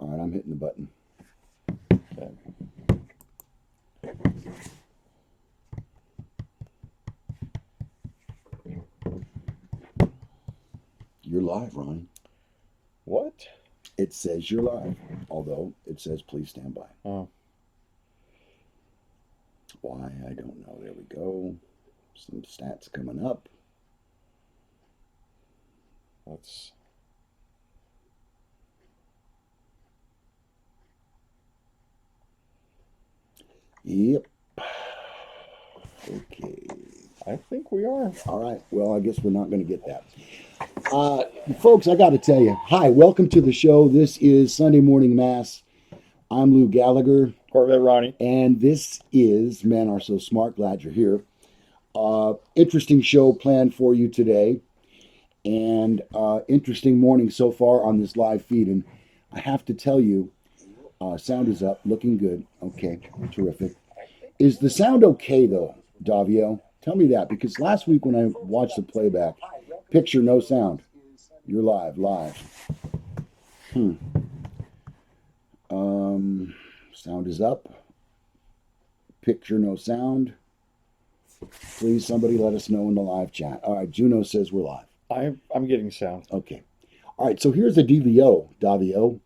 All right, I'm hitting the button. Okay. You're live, Ronnie. What? It says you're live, although it says please stand by. Oh. Why, I don't know. There we go. Some stats coming up. Let's. Yep. Okay. I think we are. All right. Well, I guess we're not going to get that. Folks, I got to tell you, hi, welcome to the show. This is Sunday Morning Mass. I'm Lou Gallagher. Corvette Ronnie. And this is Men Are So Smart. Glad you're here. Interesting show planned for you today. And interesting morning so far on this live feed. And I have to tell you, sound is up, looking good. Okay, terrific. Is the sound okay, though, Davio? Tell me that, because last week when I watched the playback, picture, no sound. You're live. Sound is up. Picture, no sound. Please, somebody let us know in the live chat. All right, Juno says we're live. I'm getting sound. Okay. All right, so here's the DVO, Davio.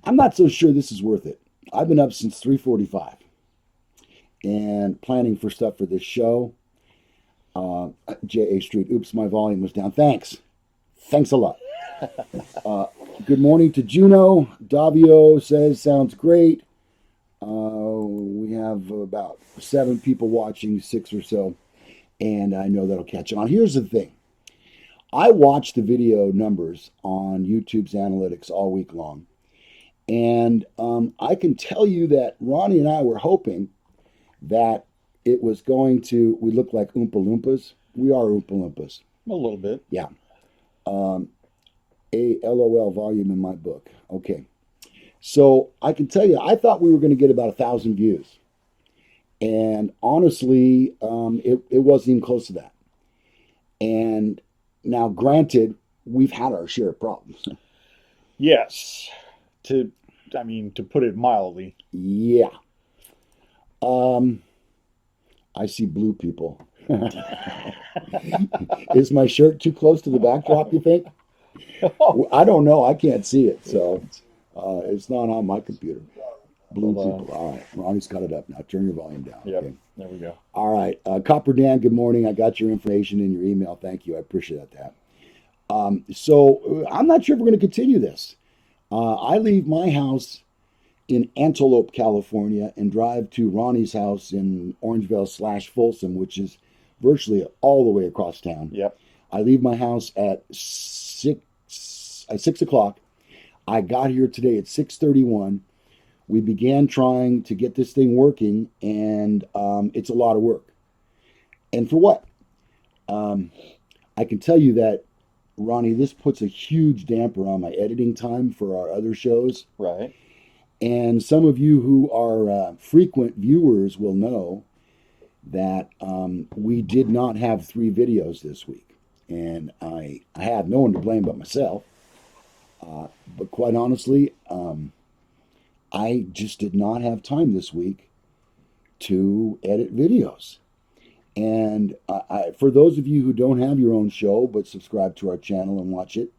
I'm not so sure this is worth it. I've been up since 3:45 and planning for stuff for this show. J.A. Street, oops, my volume was down. Thanks a lot. Good morning to Juno. Davio says, sounds great. We have about 7 people watching, 6 or so, and I know that'll catch on. Here's the thing. I watch the video numbers on YouTube's analytics all week long, and I can tell you that Ronnie and I were hoping that it was going to, we look like Oompa Loompas. We are Oompa Loompas. A little bit. Yeah. A LOL volume in my book. Okay. So I can tell you, I thought we were going to get about 1,000 views. And honestly, it wasn't even close to that. And now, granted, we've had our share of problems. Yes. To put it mildly. Yeah. I see blue people. Is my shirt too close to the backdrop, you think? I don't know. I can't see it, so it's not on my computer. Blue people. All right. Ronnie's cut it up now. Turn your volume down. Yep. Okay. There we go. All right. Copper Dan, good morning. I got your information in your email. Thank you. I appreciate that. So I'm not sure if we're going to continue this. I leave my house in Antelope, California, and drive to Ronnie's house in Orangevale/Folsom, which is virtually all the way across town. Yep. I leave my house at 6 o'clock. I got here today at 6:31. We began trying to get this thing working, and it's a lot of work. And for what? I can tell you that, Ronnie, this puts a huge damper on my editing time for our other shows. Right. And some of you who are frequent viewers will know that we did not have 3 videos this week. And I have no one to blame but myself. But quite honestly, I just did not have time this week to edit videos. And for those of you who don't have your own show but subscribe to our channel and watch it,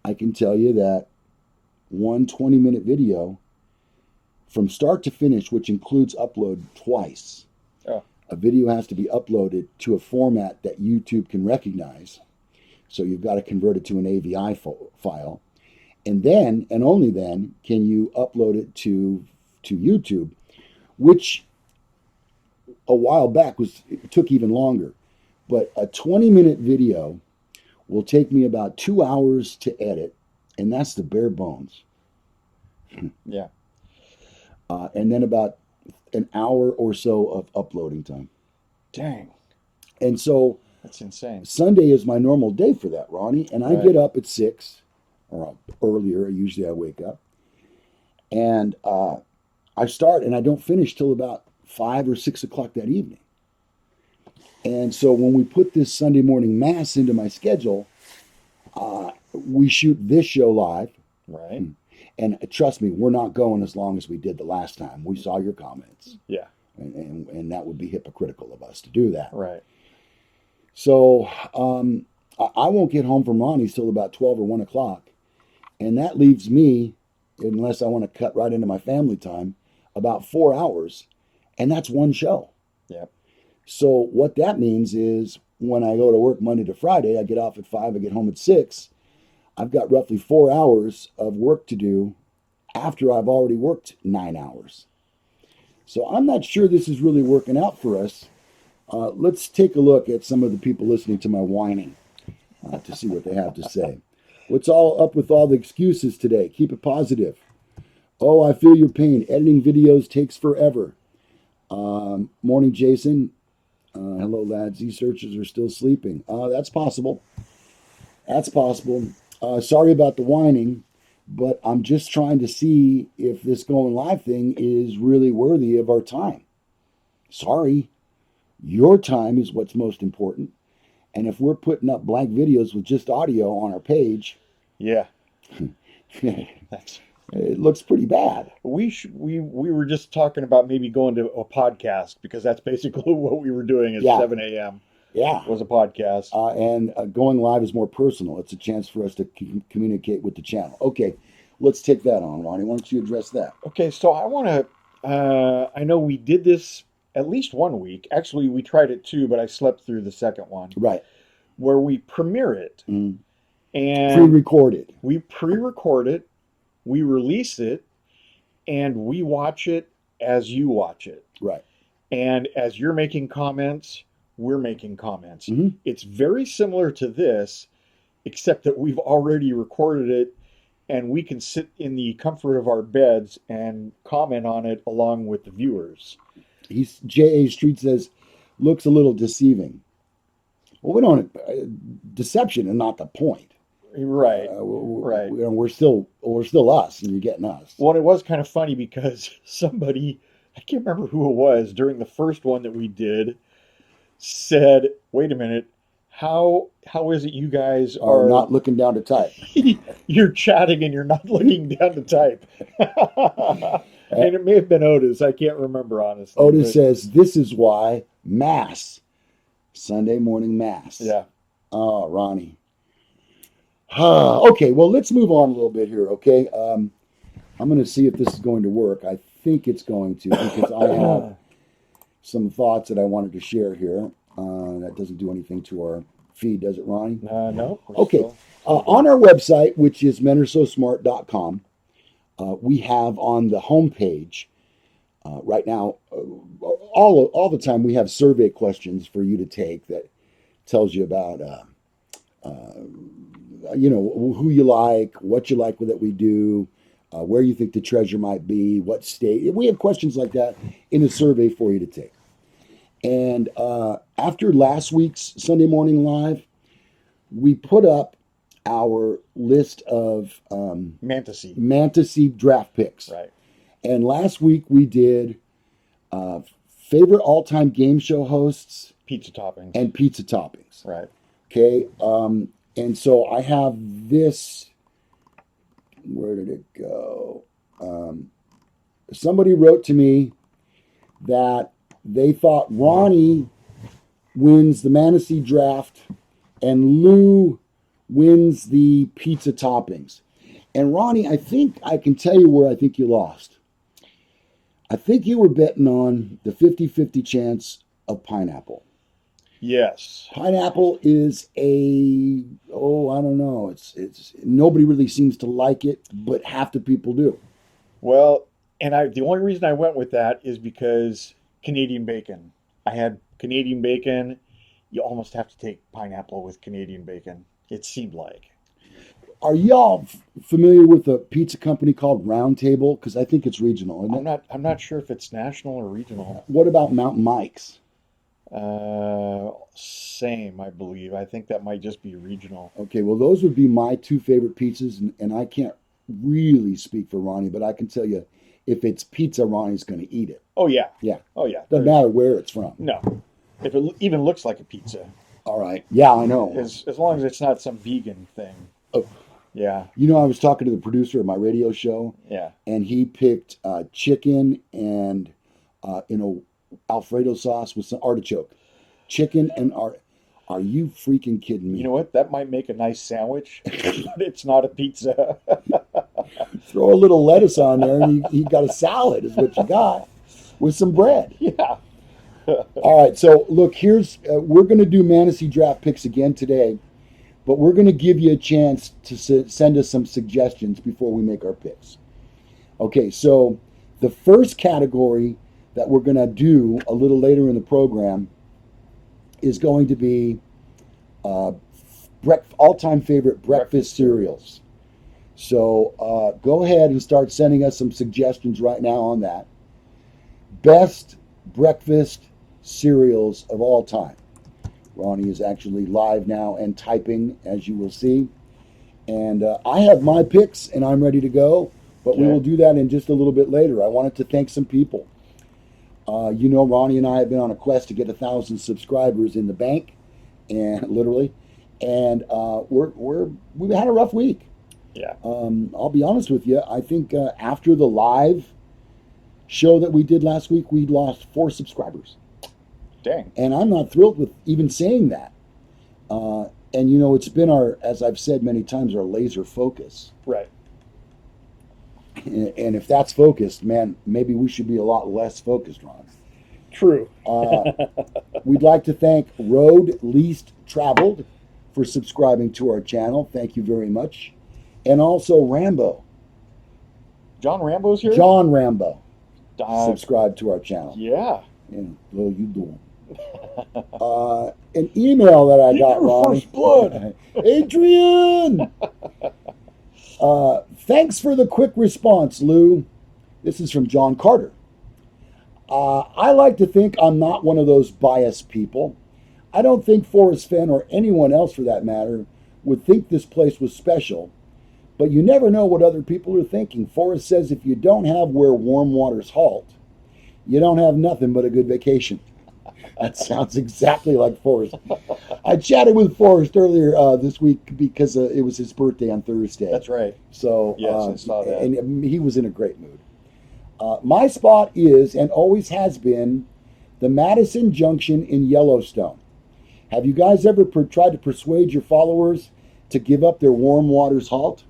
I can tell you that one 20-minute video from start to finish, which includes upload twice. Oh. A video has to be uploaded to a format that YouTube can recognize. So you've got to convert it to an AVI file. And then, and only then, can you upload it to YouTube, which a while back it took even longer. But a 20-minute video will take me about 2 hours to edit, and that's the bare bones. Yeah. And then about an hour or so of uploading time. Dang. And so that's insane. Sunday is my normal day for that, Ronnie, and I Right. get up at 6 or earlier. Usually I wake up, and I start, and I don't finish till about 5 or 6 o'clock that evening. And so when we put this Sunday morning mass into my schedule, we shoot this show live, Right. And trust me, we're not going as long as we did the last time. We saw your comments. Yeah. And that would be hypocritical of us to do that. Right. So I won't get home from Ronnie's till about 12 or 1 o'clock. And that leaves me, unless I want to cut right into my family time, about 4 hours. And that's one show. Yep. So what that means is when I go to work Monday to Friday, I get off at 5, I get home at 6. I've got roughly 4 hours of work to do after I've already worked 9 hours. So I'm not sure this is really working out for us. Let's take a look at some of the people listening to my whining to see what they have to say. What's all up with all the excuses today? Keep it positive. Oh, I feel your pain. Editing videos takes forever. Morning, Jason. Hello, lads. These searchers are still sleeping. That's possible. That's possible. Sorry about the whining, but I'm just trying to see if this going live thing is really worthy of our time. Sorry. Your time is what's most important. And if we're putting up blank videos with just audio on our page, Yeah. it looks pretty bad. We were just talking about maybe going to a podcast, because that's basically what we were doing at Yeah. 7 a.m. Yeah. was a podcast. And going live is more personal. It's a chance for us to communicate with the channel. Okay, let's take that on, Ronnie. Why don't you address that? Okay, so I want to, I know we did this at least one week. Actually, we tried it too, but I slept through the second one. Right. Where we premiere it. Mm. And pre-recorded. We pre-record it, we release it, and we watch it as you watch it. Right. And as you're making comments, we're making comments. Mm-hmm. It's very similar to this, except that we've already recorded it, and we can sit in the comfort of our beds and comment on it along with the viewers. J.A. Street says, looks a little deceiving. Well, we don't, deception is not the point. Right. Right. We're still us, and you're getting us. Well, it was kind of funny because somebody, I can't remember who it was, during the first one that we did, said, wait a minute, how is it you guys are not looking down to type? You're chatting and you're not looking down to type. And it may have been Otis. I can't remember, honestly. Otis says, this is why Mass, Sunday morning Mass. Yeah. Oh, Ronnie. Okay, well, let's move on a little bit here, okay? I'm going to see if this is going to work. I think it's going to, because I have some thoughts that I wanted to share here. That doesn't do anything to our feed, does it, Ronnie? No. Okay. On our website, which is menarsosmart.com, we have on the homepage right now, all the time, we have survey questions for you to take that tells you about, who you like, what you like that we do, where you think the treasure might be, what state. We have questions like that in a survey for you to take. And after last week's Sunday Morning Live, we put up our list of Fantasy draft picks. Right. And last week we did favorite all-time game show hosts, pizza toppings, and pizza toppings. Right. Okay. And so I have this. Where did it go? Somebody wrote to me that they thought Ronnie wins the Fantasy draft and Lou wins the pizza toppings. And Ronnie, I think I can tell you where I think you lost. I think you were betting on the 50-50 chance of pineapple. Yes. Pineapple is I don't know. It's nobody really seems to like it, but half the people do. Well, and the only reason I went with that is because Canadian bacon. I had Canadian bacon. You almost have to take pineapple with Canadian bacon. It seemed like. Are y'all familiar with a pizza company called Round Table? Because I think it's regional, isn't it? I'm not sure if it's national or regional. What about Mountain Mike's? Same, I believe. I think that might just be regional. Okay, well, those would be my two favorite pizzas, and I can't really speak for Ronnie, but I can tell you, if it's pizza, Ronnie's going to eat it. Oh, yeah. Yeah. Oh, yeah. Doesn't matter where it's from. No. If it even looks like a pizza. All right. Yeah, I know. As long as it's not some vegan thing. Oh, Yeah. You know, I was talking to the producer of my radio show, Yeah. and he picked chicken and Alfredo sauce with some artichoke. Chicken and art. Are you freaking kidding You know me? what? That might make a nice sandwich, but it's not a pizza. Throw a little lettuce on there, and you got a salad, is what you got, with some bread. Yeah. All right, so look, here's we're going to do fantasy draft picks again today, but we're going to give you a chance to send us some suggestions before we make our picks. Okay, so the first category that we're going to do a little later in the program is going to be uh, all-time favorite breakfast cereals. So go ahead and start sending us some suggestions right now on that. Best breakfast cereals of all time. Ronnie is actually live now and typing, as you will see. And I have my picks, and I'm ready to go. But we Okay. will do that in just a little bit later. I wanted to thank some people. You know, Ronnie and I have been on a quest to get 1,000 subscribers in the bank, and literally, and we've had a rough week. Yeah. I'll be honest with you. I think after the live show that we did last week, we lost 4 subscribers, Dang. and I'm not thrilled with even saying that. And you know, it's been our, as I've said many times, our laser focus. Right. And if that's focused, man, maybe we should be a lot less focused, Ron. True. We'd like to thank Road Least Traveled for subscribing to our channel. Thank you very much. And also Rambo, John Rambo's here? John Rambo, Uh, subscribe to our channel. yeah. And well, you doing? An email that I Get got, your Ronnie. first blood. Adrian! Thanks for the quick response, Lou. This is from John Carter. I like to think I'm not one of those biased people. I don't think Forrest Fenn, or anyone else for that matter, would think this place was special. But you never know what other people are thinking. Forrest says if you don't have where warm waters halt, you don't have nothing but a good vacation. That sounds exactly like Forrest. I chatted with Forrest earlier this week because it was his birthday on Thursday. That's right. So Yes, I saw that. and he was in a great mood. My spot is and always has been the Madison Junction in Yellowstone. Have you guys ever tried to persuade your followers to give up their warm waters halt?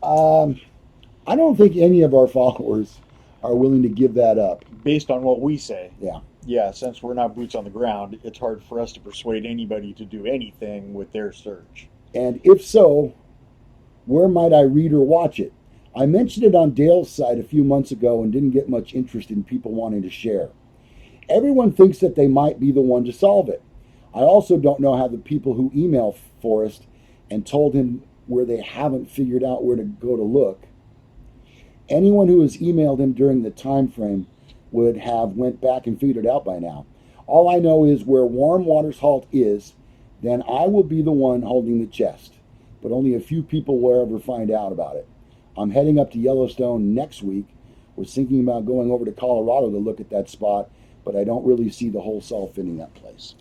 I don't think any of our followers are willing to give that up. Based on what we say. Yeah. Yeah, since we're not boots on the ground, it's hard for us to persuade anybody to do anything with their search. And if so, where might I read or watch it? I mentioned it on Dale's site a few months ago and didn't get much interest in people wanting to share. Everyone thinks that they might be the one to solve it. I also don't know how the people who email Forrest and told him where they haven't figured out where to go to look. Anyone who has emailed him during the time frame would have went back and figured it out by now. All I know is where Warm Waters Halt is, then I will be the one holding the chest. But only a few people will ever find out about it. I'm heading up to Yellowstone next week. Was thinking about going over to Colorado to look at that spot, but I don't really see the whole self fitting that place.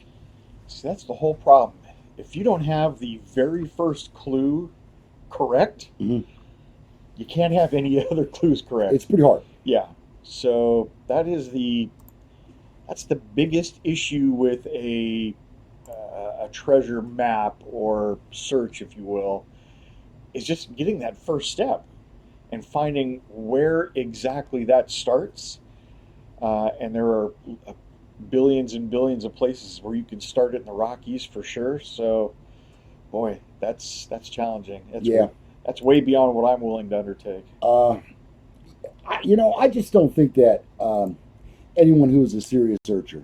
See, that's the whole problem. If you don't have the very first clue correct, Mhm. you can't have any other clues correct. It's pretty hard. Yeah. So that's the biggest issue with a treasure map or search, if you will, is just getting that first step and finding where exactly that starts. And there are billions and billions of places where you can start it in the Rockies for sure. So, boy, that's challenging. Yeah. That's way beyond what I'm willing to undertake. I just don't think that anyone who is a serious searcher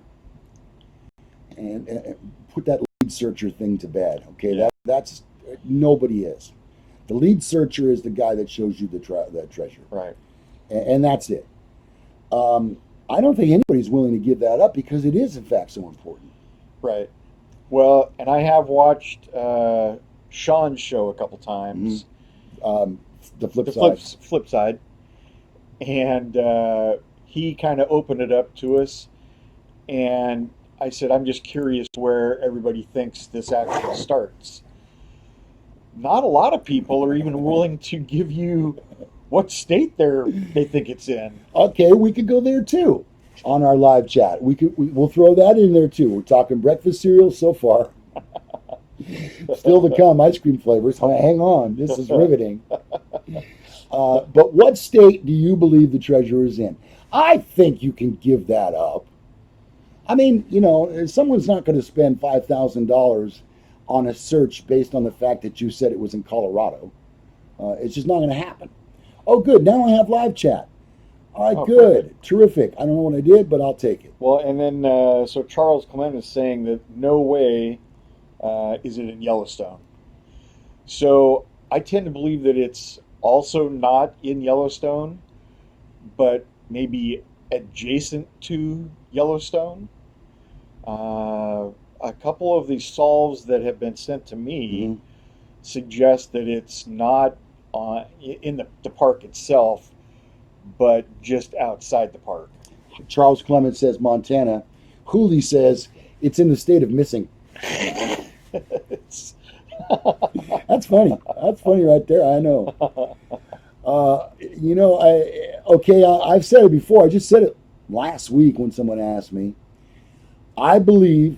and put that lead searcher thing to bed. Okay, Yeah. that's nobody is. The lead searcher is the guy that shows you the treasure, Right. and that's it. I don't think anybody's willing to give that up because it is in fact so important. Right. Well, and I have watched Sean's show a couple times. The flip The side. flip side, and he kind of opened it up to us, and I said, I'm just curious where everybody thinks this actually starts. not a lot of people are even willing to give you what state they think it's in. Okay, we could go there too on our live chat. We'll throw that in there too. We're talking breakfast cereal so far. Still to come, ice cream flavors. Hang on, this is riveting. But what state do you believe the treasure is in? I think you can give that up. I mean, someone's not going to spend $5,000 on a search based on the fact that you said it was in Colorado. It's just not going to happen. Oh, good. Now I have live chat. All right, Oh, good. perfect. Terrific. I don't know what I did, but I'll take it. Well, and then so Charles Clement is saying that no way is it in Yellowstone. So I tend to believe that it's also not in Yellowstone, but maybe adjacent to Yellowstone. A couple of these solves that have been sent to me Mhm. suggest that it's not in the park itself, but just outside the park. Charles Clement says Montana. Hooley says it's in the state of missing. It's- That's funny. That's funny right there. I know. I've said it before. I just said it last week when someone asked me. I believe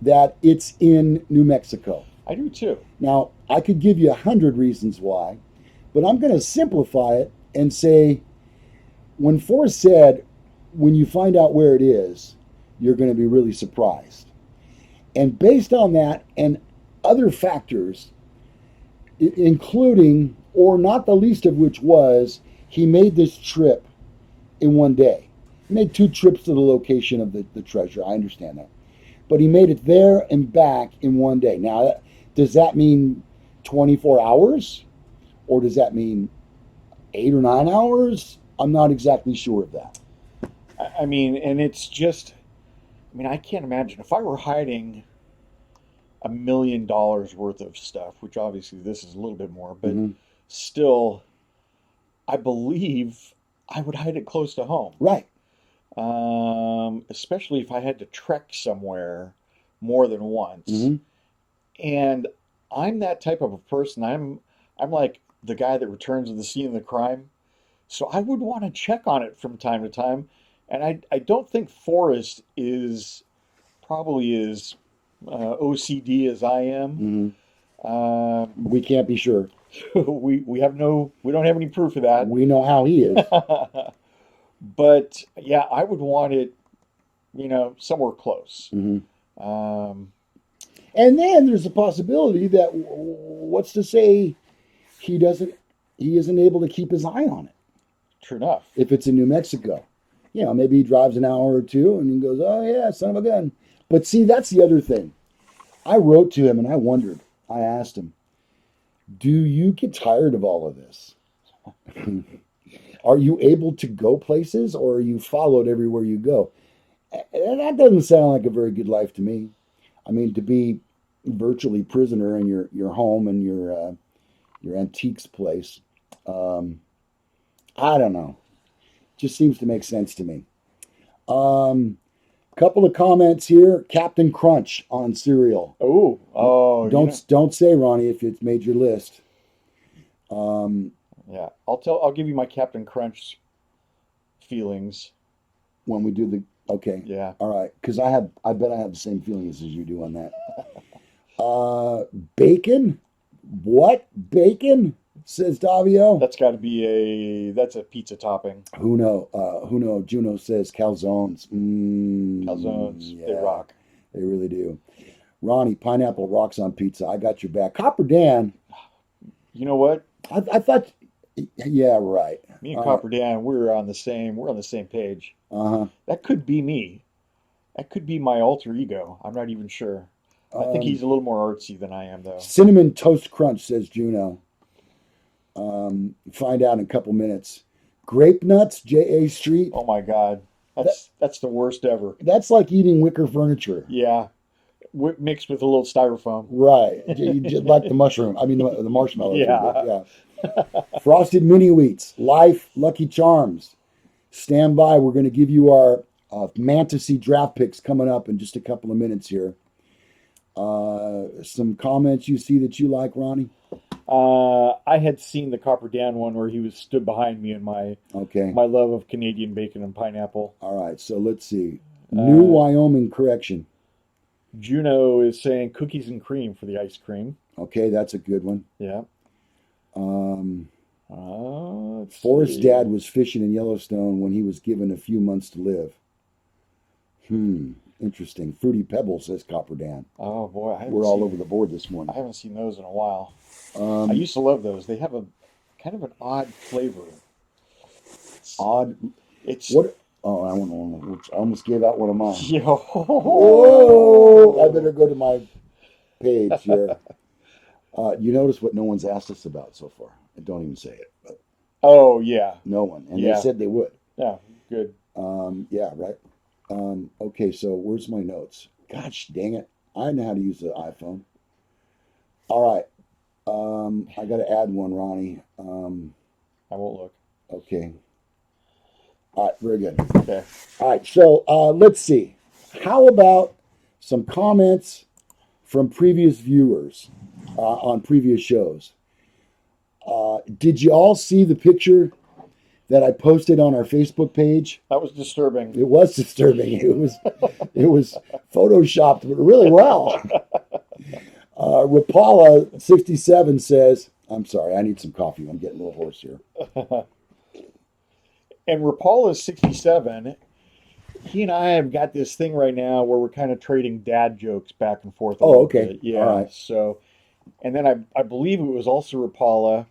that it's in New Mexico. I do too. Now, I could give you 100 reasons why, but I'm going to simplify it and say when Forrest said, when you find out where it is, you're going to be really surprised. And based on that and other factors, including, or not the least of which was, he made this trip in one day. He made 2 trips to the location of the treasure. I understand that. But he made it there and back in one day. Now, does that mean 24 hours? Or does that mean 8 or 9 hours? I'm not exactly sure of that. I mean, and it's just, I mean, I can't imagine if I were hiding $1 million worth of stuff, which obviously this is a little bit more, but Hmm. still, I believe I would hide it close to home. Right. Especially if I had to trek somewhere more than once. Hmm. And I'm that type of a person. I'm like the guy that returns to the scene of the crime. So I would want to check on it from time to time. And I don't think Forrest is probably as OCD as I am. Hmm. Uh, We can't be sure. we don't have any proof of that. We know how he is. But yeah, I would want it, somewhere close. Hmm. Um, And then there's a possibility that what's to say he isn't able to keep his eye on it True enough. if it's in New Mexico. Maybe he drives an hour or two and he goes, "Oh yeah, son of a gun." But see, that's the other thing. I wrote to him and I wondered. I asked him, "Do you get tired of all of this? Are you able to go places, or are you followed everywhere you go?" And that doesn't sound like a very good life to me. I mean, to be virtually prisoner in your home and your antiques place. Um, I don't know. Just seems to make sense to me. Couple of comments here. Captain Crunch on cereal. Oh, Don't say, Ronnie, if it's made your list. Um, yeah. I'll give you my Captain Crunch feelings. when we do the okay, Yeah. all right, because I bet I have the same feelings as you do on that. Bacon. What bacon? Says Davio. That's a pizza topping. Who know? Who know? Juno says calzones. Calzones, they Yeah, rock. they really do. Ronnie, pineapple rocks on pizza. I got your back. Copper Dan. You know what? I thought. Yeah, right. Me and Copper Dan, we're on the same page. Uh-huh. That could be me. That could be my alter ego. I'm not even sure. I think Um, he's a little more artsy than I am, though. Cinnamon Toast Crunch, says Juno. Find out in a couple minutes. Grape Nuts, J.A. Street. Oh my God, That, that's the worst ever. that's like eating wicker furniture. Yeah, mixed with a little styrofoam. Right. Just like the mushroom. I mean, the marshmallows are good. Yeah. Yeah. Frosted Mini Wheats, Life, Lucky Charms. Stand by. We're going to give you our Fantasy draft picks coming up in just a couple of minutes here. Some comments you see that you like, Ronnie? I had seen the Copper Dan one where he was stood behind me in Okay. my love of Canadian bacon and pineapple. All right. So let's see. New Wyoming correction. Juno is saying cookies and cream for the ice cream. Okay, that's a good one. Yeah. Um, Let's Forrest's see. dad was fishing in Yellowstone when he was given a few months to live. Interesting. Fruity Pebbles, says Copper Dan. Oh boy, We're all over the board this morning. I haven't seen those in a while. I Um, used to love those. They have a kind of an odd flavor. odd. It's What? Oh, I don't know. I almost gave out one of mine. yo. Whoa! I better go to my page here. You notice what no one's asked us about so far. Don't even say it, but Oh yeah, no one. And Yeah. they said they would. yeah, good. Yeah, right. Okay, so where's my notes? Gosh dang it. I know how to use the iPhone. All right. I got to add one, Ronnie. I won't look. Okay. All right, very good. Okay. All right, so let's see. How about some comments from previous viewers on previous shows? Did you all see the picture that I posted on our Facebook page? That was disturbing. It was disturbing. It was photoshopped really well. Rapala67 says, I'm sorry, I need some coffee. I'm getting a little hoarse here. And Rapala is 67. He and I have got this thing right now where we're kind of trading dad jokes back and forth. Oh, okay. Bit. Yeah. All right. So, and then I believe it was also Rapala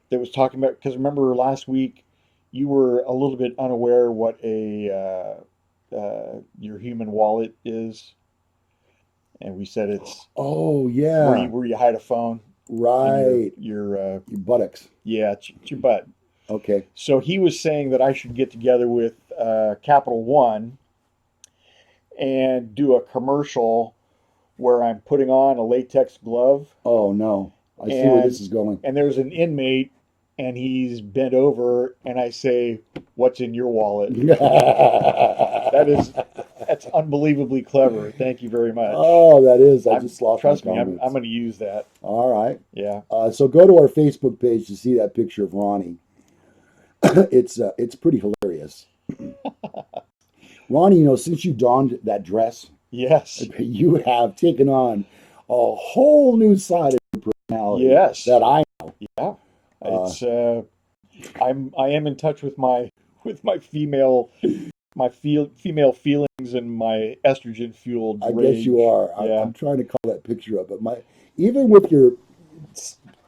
that was talking about, because remember last week you were a little bit unaware what your human wallet is, and we said it's Oh, yeah. where you hide a phone. Right. Your Your buttocks. yeah, it's your butt. Okay. So he was saying that I should get together with Capital One and do a commercial where I'm putting on a latex glove. Oh, no. I see where this is going. And there's an inmate and he's bent over and I say, "What's in your wallet?" That's unbelievably clever. Thank you very much. Oh, that is. I just lost Trust my me, comments. I'm going to use that. All right. Yeah. So go to our Facebook page to see that picture of Ronnie. It's pretty hilarious. Ronnie, since you donned that dress, Yes. you have taken on a whole new side of your personality. Yes. That I Yeah. It's I am in touch with my female female feelings and my estrogen fueled I rage. guess you are. Yeah. I'm trying to call that picture up, but even with your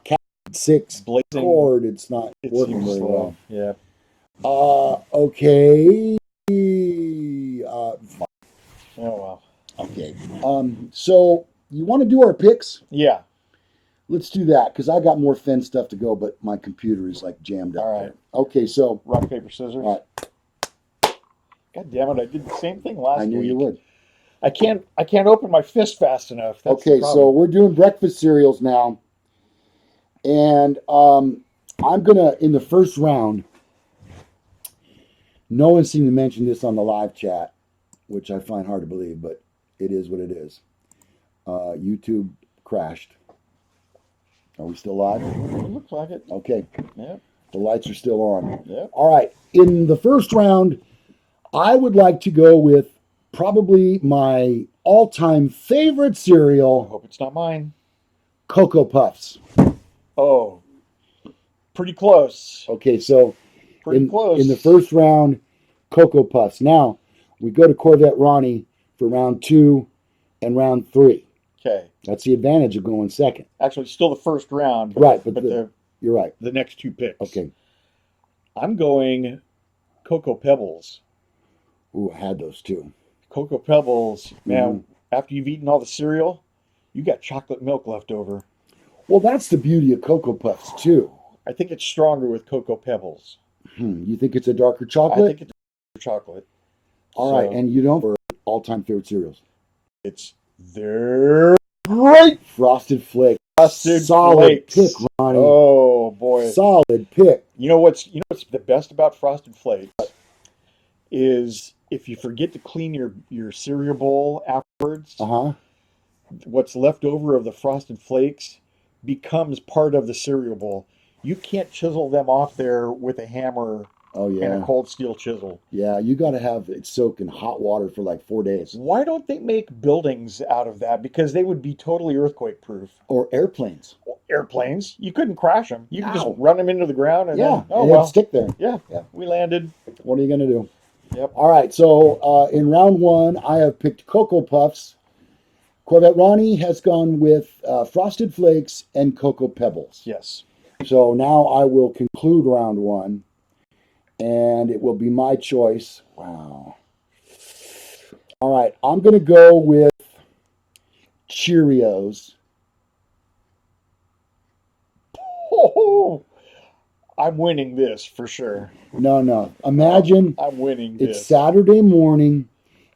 Cat 6 Blazing, cord, it's not it working seems very slow. well. Yeah. Okay. Oh wow. Okay. So you want to do our picks? Yeah. Let's do that because I got more Fen stuff to go, but my computer is like jammed up. All right. There. Okay, so Rock, paper, scissors. all right. God damn it! I did the same thing last week. I knew you would. I can't open my fist fast enough. That's Okay, so we're doing breakfast cereals now, and I'm gonna in the first round. No one seemed to mention this on the live chat, which I find hard to believe, but it is what it is. YouTube crashed. Are we still live? It looks like it. Okay. Yep. The lights are still on. Yep. All right. In the first round, I would like to go with probably my all-time favorite I cereal, hope it's not mine. Cocoa Puffs. Oh, pretty close. Okay, so Pretty close. in the first round, Cocoa Puffs. Now, we go to Corvette Ronnie for round 2 and round 3. Okay. That's the advantage of going second. Actually, still the first round. Right, but the you're right. the next two picks. Okay. I'm going Cocoa Pebbles. Ooh, I had those too. Cocoa Pebbles, man, Mm-hmm. after you've eaten all the cereal, you got chocolate milk left over. Well, that's the beauty of Cocoa Puffs too. I think it's stronger with Cocoa Pebbles. You think it's a darker chocolate? I think it's chocolate. All right, and you don't for all-time favorite cereals. They're Great Frosted Flakes. Solid Flakes. pick, Ronnie. Oh boy. Solid pick. You know what's the best about Frosted Flakes is if you forget to clean your cereal bowl afterwards, Uh-huh. what's left over of the Frosted Flakes becomes part of the cereal bowl. You can't chisel them off there with a hammer Oh and a yeah. cold steel chisel. Yeah, you got to have it soak in hot water for like 4 days. Why don't they make buildings out of that? Because they would be totally earthquake proof. Or airplanes. Airplanes, you couldn't crash them. You could just Ow. run them into the ground and Yeah, then, oh and it'd well, stick there. yeah, Yeah. we landed. What are you gonna do? Yep. All right. So in round one, I have picked Cocoa Puffs. Corvette Ronnie has gone with Frosted Flakes and Cocoa Pebbles. Yes. So now I will conclude round one, and it will be my choice. Wow. All right. I'm gonna go with Cheerios. Oh, I'm winning this for sure. No. Imagine I'm winning it's this. Saturday morning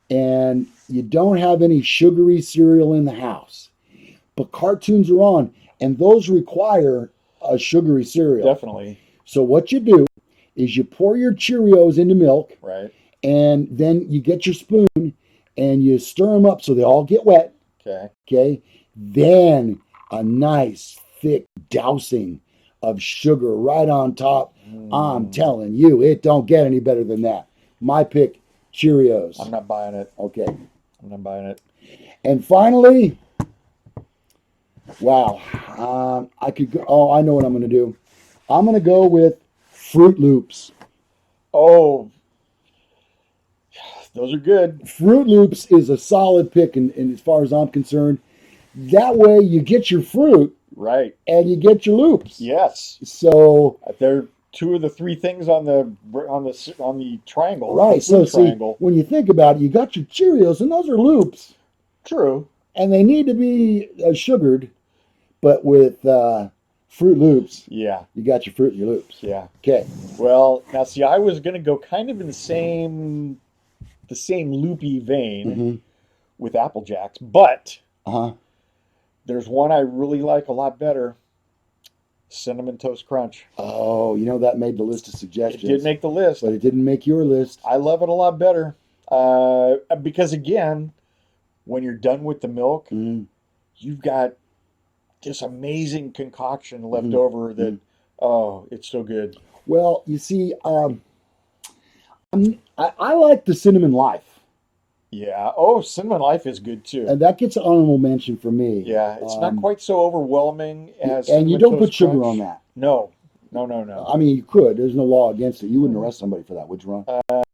and you don't have any sugary cereal in the house, but cartoons are on, and those require a sugary cereal. Definitely. So what you do is you pour your Cheerios into milk, Right. and then you get your spoon and you stir them up so they all get wet. Okay. Okay. Then a nice thick dousing of sugar right on top. I'm telling you, it don't get any better than that. My pick, Cheerios. I'm not buying it. Okay. I'm not buying it. And finally, wow, I could go. Oh, I know what I'm going to do. I'm going to go with Fruit Loops. Oh, those are good. Fruit Loops is a solid pick, and as far as I'm concerned, that way you get your fruit Right. and you get your loops. Yes. So They're two of the three things on the triangle. right. The So food see, triangle. when you think about it, you got your Cheerios, and those are loops, True. and they need to be sugared, but with Fruit Loops, Yeah. you got your fruit and your loops. Yeah. Okay. Well, now see, I was gonna go kind of in the same loopy vein Mm-hmm. with Apple Jacks, but Uh huh. there's one I really like a lot better. Cinnamon Toast Crunch. Oh, that made the list of It suggestions. did make the list. But it didn't make your list. I love it a lot better. Because again, when you're done with the milk, Mm-hmm. you've got this amazing concoction left Mhm. over that, oh, it's so good. Well, you see, I like the Cinnamon Life, Yeah. Oh, Cinnamon Life is good too. and that gets an honorable mention for me. Yeah, it's not quite so overwhelming as And you Cinnamon don't put Toast sugar Crunch. on that. No, no. I mean, you could. There's no law against it. You wouldn't arrest somebody for that, would you,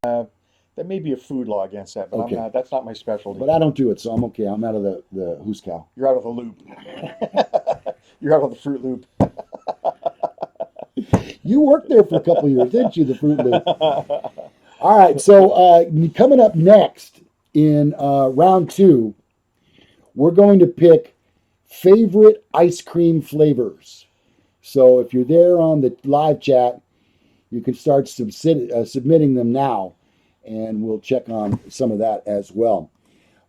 Ron? There may be a food law against that, but Okay. I'm not. That's not my specialty. But I don't do it, so I'm okay. I'm out of the who's cow. You're out of the loop. You're out of the Fruit Loop. You worked there for a couple of years, didn't you, the Fruit Loop? All right, so coming up next in round two, we're going to pick favorite ice cream flavors. So if you're there on the live chat, you can start submitting them now, and we'll check on some of that as well.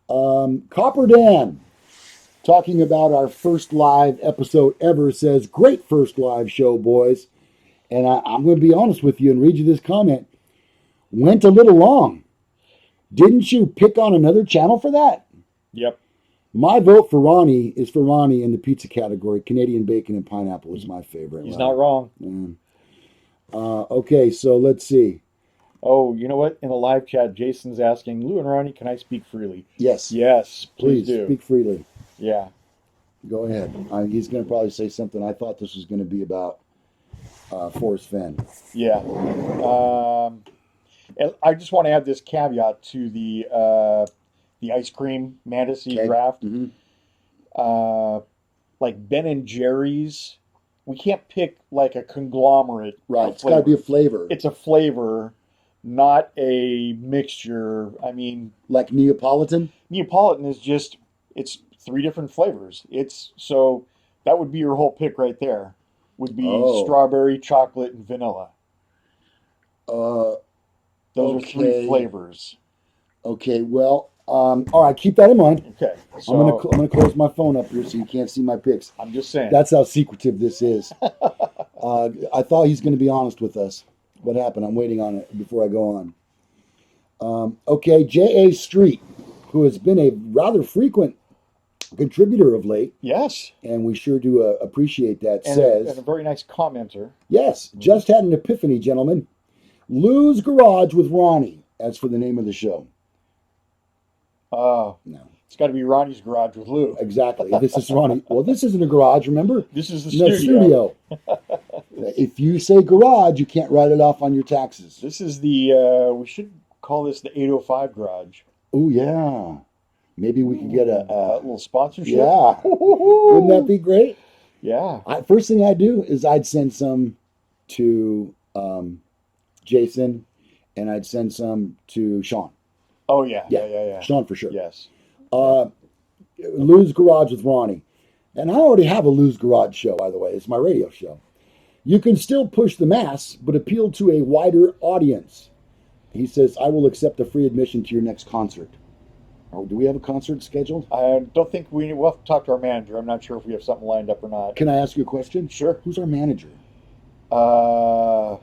Copper Dan, talking about our first live episode ever, says, great first live show, boys. And I'm going to be honest with you and read you this comment. Went a little long. Didn't you pick on another channel for that? Yep. My vote for Ronnie is for Ronnie in the pizza category. Canadian bacon and pineapple is my favorite. He's not wrong. Okay, so let's see. Oh, you know what? In the live chat, Jason's asking, Lou and Ronnie, can I speak freely? Yes. Yes, please do. Speak freely. Yeah. Go ahead. He's going to probably say something. I thought this was going to be about Forrest Fenn. Yeah. And I just want to add this caveat to the ice cream fantasy draft. Mm-hmm. Like Ben and Jerry's, we can't pick like a conglomerate. Right. of It's got to be a flavors. flavor. It's a flavor, not a mixture. I mean, Like Neapolitan? Neapolitan is just, it's three different flavors. So that would be your whole pick right there. Would be strawberry, chocolate, and vanilla. Those are three flavors. Okay, well, all right, keep that in mind. Okay, so I'm gonna close my phone up here so you can't see my picks. I'm just saying. That's how secretive this is. I thought he's going to be honest with us. What happened? I'm waiting on it before I go on. Okay, J.A. Street, who has been a rather frequent contributor of late, Yes. and we sure do appreciate that, And says, a very nice commenter. yes, just had an epiphany, gentlemen. Lou's Garage with Ronnie. That's for the name of the show. No. It's got to be Ronnie's Garage with Lou. Exactly. This is Ronnie. Well, this isn't a garage, remember? This is the studio. If you say garage, you can't write it off on your taxes. This is the, we should call this the 805 Garage. Oh, yeah. Maybe we could get a little sponsorship. Yeah. Wouldn't that be great? Yeah. First thing I'd do is I'd send some to Jason, and I'd send some to Sean. Oh, yeah. Sean for sure. Yes. Lou's Garage with Ronnie. And I already have a Lou's Garage show, by the way. It's my radio show. You can still push the mass, but appeal to a wider audience. He says, I will accept a free admission to your next concert. Oh, do we have a concert scheduled? I don't think we'll have to talk to our manager. I'm not sure if we have something lined up or not. Can I ask you a question? Sure. Who's our manager? That's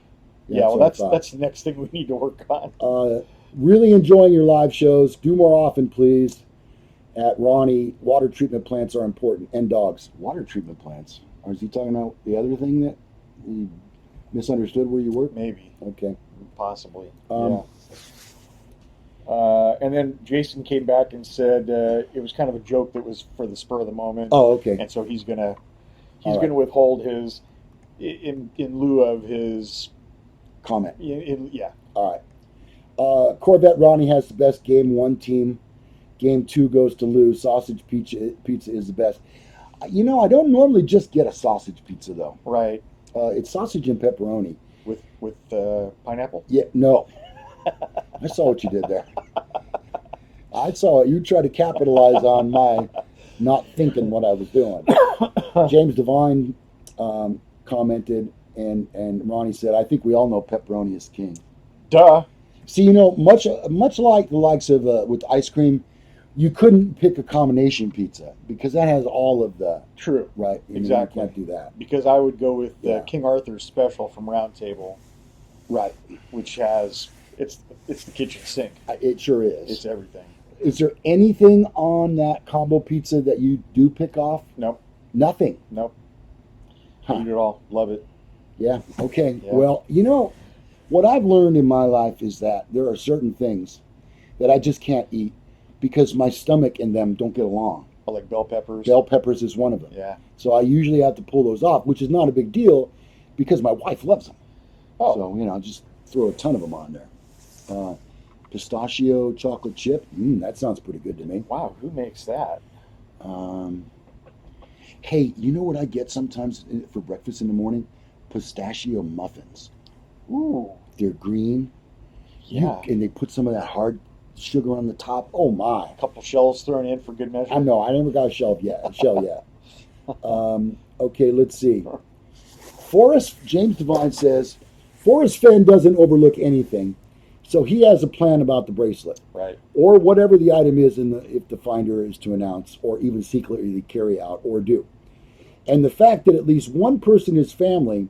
the next thing we need to work on. Really enjoying your live shows. Do more often, please. At Ronnie, water treatment plants are important. And dogs. Water treatment plants. Or is he talking about the other thing that he misunderstood where you work? Maybe. Okay. Possibly. Yeah. And then Jason came back and said it was kind of a joke that was for the spur of the moment. Oh, okay. And so he's gonna withhold his in lieu of his comment. Yeah. All right. Corvette Ronnie has the best game one team. Game two goes to Lou. Sausage pizza is the best. You know, I don't normally just get a sausage pizza though. Right. It's sausage and pepperoni. With pineapple? Yeah. No. I saw what you did there. I saw it. You tried to capitalize on my not thinking what I was doing. James Devine commented, and Ronnie said, I think we all know pepperoni is king. Duh. See, you know, much like the likes of with ice cream, you couldn't pick a combination pizza because that has all of the... True. Right. Exactly. You can't do that. Because I would go with King Arthur's special from Round Table. Right. Which has... It's the kitchen sink. It sure is. It's everything. Is there anything on that combo pizza that you do pick off? Nope. Nothing? Nope. Eat it all. Love it. Yeah. Okay. Yeah. Well, you know, what I've learned in my life is that there are certain things that I just can't eat because my stomach and them don't get along. Oh, like bell peppers? Bell peppers is one of them. Yeah. So I usually have to pull those off, which is not a big deal because my wife loves them. Oh. So, you know, I'll just throw a ton of them on there. Pistachio chocolate chip. That sounds pretty good to me. Wow, who makes that? Hey, you know what I get sometimes for breakfast in the morning? Pistachio muffins. Ooh. They're green. Yeah. And they put some of that hard sugar on the top. Oh my. A couple shells thrown in for good measure. I know. I never got a shell yet. Okay, let's see. James Devine says, Forrest Fenn doesn't overlook anything. So he has a plan about the bracelet. Right. Or whatever the item is if the finder is to announce or even secretly carry out or do. And the fact that at least one person in his family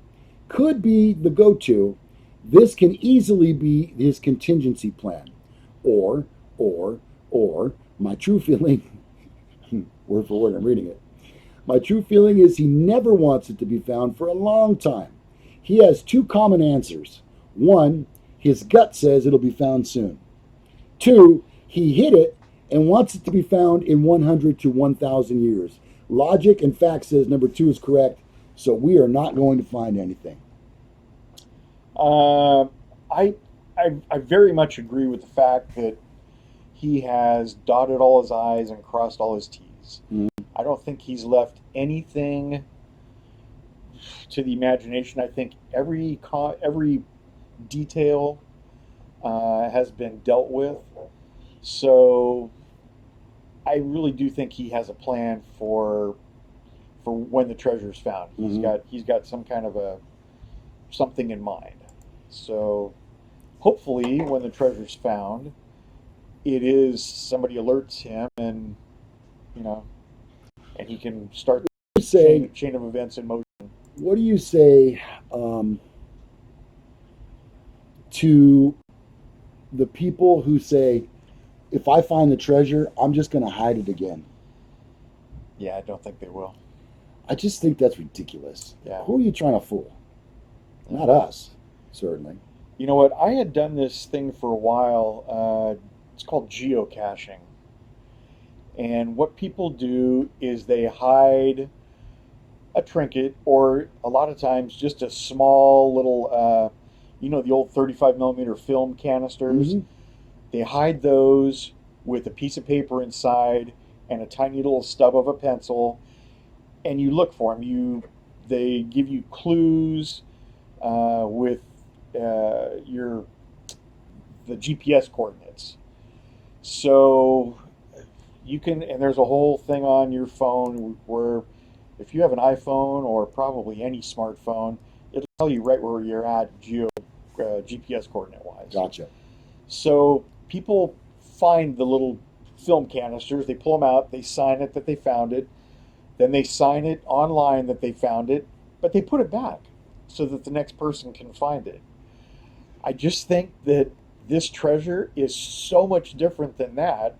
could be the go-to, this can easily be his contingency plan. Or, my true feeling, word for word, I'm reading it. My true feeling is he never wants it to be found for a long time. He has two common answers. One, his gut says it'll be found soon. Two, he hid it and wants it to be found in 100 to 1,000 years. Logic and fact says number two is correct, so we are not going to find anything. I very much agree with the fact that he has dotted all his I's and crossed all his T's. Mm-hmm. I don't think he's left anything to the imagination. I think every detail has been dealt with. So I really do think he has a plan for when the treasure is found. Mm-hmm. He's got some kind of something in mind. So hopefully when the treasure's found, it is somebody alerts him and and he can start the chain of events in motion. What do you say to the people who say, if I find the treasure, I'm just going to hide it again? Yeah, I don't think they will. I just think that's ridiculous. Yeah. Who are you trying to fool? Yeah. Not us, certainly. You know what? I had done this thing for a while. It's called geocaching. And what people do is they hide a trinket or a lot of times just a small little, the old 35 millimeter film canisters. Hmm. They hide those with a piece of paper inside and a tiny little stub of a pencil, and you look for them. They give you clues with your the GPS coordinates. So you can, and there's a whole thing on your phone where if you have an iPhone or probably any smartphone, it'll tell you right where you're at GPS coordinate wise. Gotcha. So people find the little film canisters, they pull them out, they sign it that they found it, then they sign it online that they found it, but they put it back so that the next person can find it. I just think that this treasure is so much different than that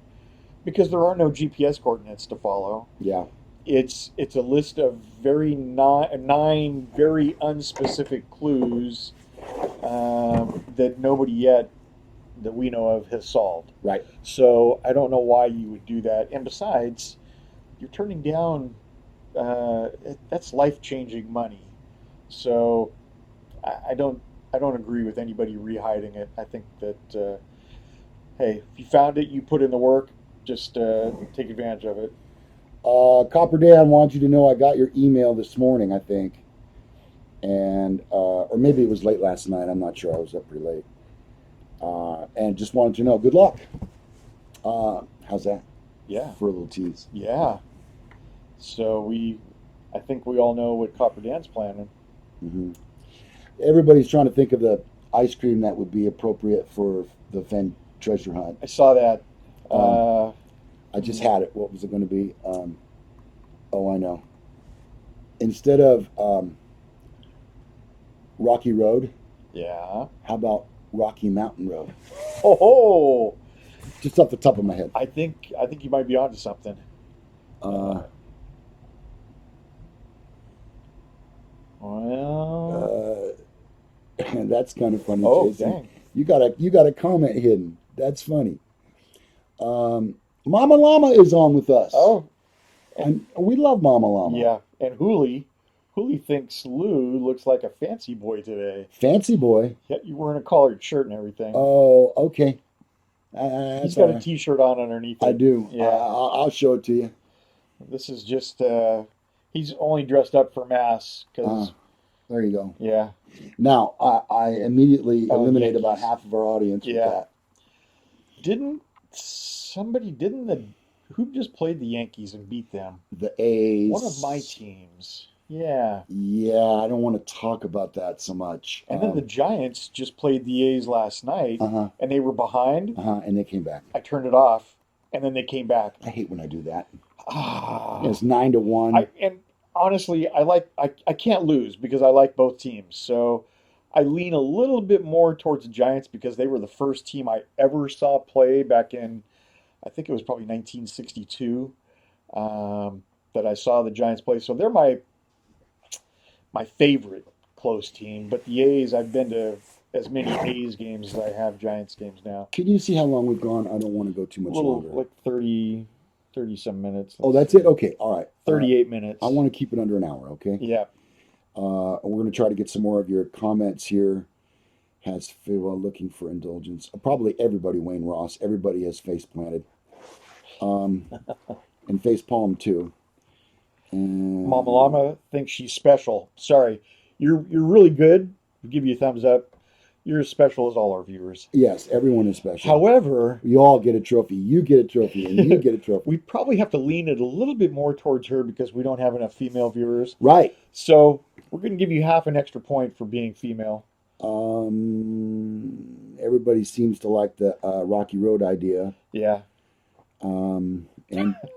because there are no GPS coordinates to follow. Yeah. It's a list of nine very unspecific clues that nobody yet that we know of has solved. Right. So I don't know why you would do that. And besides, you're turning down that's life changing money. So I don't agree with anybody rehiding it. I think that hey, if you found it, you put in the work. Just take advantage of it. Copper Dan wants you to know I got your email this morning, I think. And, or maybe it was late last night. I'm not sure. I was up pretty late. And just wanted to know, good luck. How's that Yeah, for a little tease? yeah. So I think we all know what Copper Dan's planning. Hmm. Everybody's trying to think of the ice cream that would be appropriate for the Fen treasure hunt. I saw that. Um, Uh, I just had it. What was it going to be? Oh, I know. Instead of Rocky Road, yeah. how about Rocky Mountain Road? Oh, ho! Just off the top of my head. I think you might be onto something. Uh, Well, uh, that's kind of funny, oh Jason. dang. You got a comment hidden. That's funny. Mama Llama is on with us, Oh, and and we love Mama Llama. yeah, and Hooli thinks Lou looks like a fancy boy today. Fancy boy. Yeah, you wearing a collared shirt and everything. Oh, okay. He's That's got all a right. T-shirt on underneath I it. do. Yeah, I'll show it to you. this is just he's only dressed up for mass Uh, because there you go. yeah. Now, I immediately Oh, eliminate about Yankees. half of our audience with Yeah. that. Didn't the who just played the Yankees and beat them? The One of my A's. teams. Yeah. Yeah, I don't want to talk about that so much. And then the Giants just played the A's last night Uh-huh. and they were behind. And they came back. I turned it off and then they came back. I hate when I do that. Ah. It's 9-1. And honestly, I can't lose because I like both teams. So I lean a little bit more towards the Giants because they were the first team I ever saw play back in I think it was probably 1962 that I saw the Giants play. So they're my favorite close team. But the A's, I've been to as many A's games as I have Giants games now. Can you see how long we've gone? I don't want to go too A much little longer. like 30 some minutes. Oh, Let's that's it? see. Okay, all right. 38 I minutes. want to keep it under an hour, okay? Yeah. We're going to try to get some more of your comments here. Has Phil looking for indulgence? Probably everybody, Wayne Ross. Everybody has face planted. And face palm too. And Mama Llama thinks she's special. Sorry. You're really good. I'll give you a thumbs up. You're as special as all our viewers. yes, everyone is special. However, We all get a trophy. You get a trophy, and you get a trophy. we probably have to lean it a little bit more towards her because we don't have enough female viewers. Right. So we're going to give you half an extra point for being female. Everybody seems to like the Rocky Road idea. Yeah. And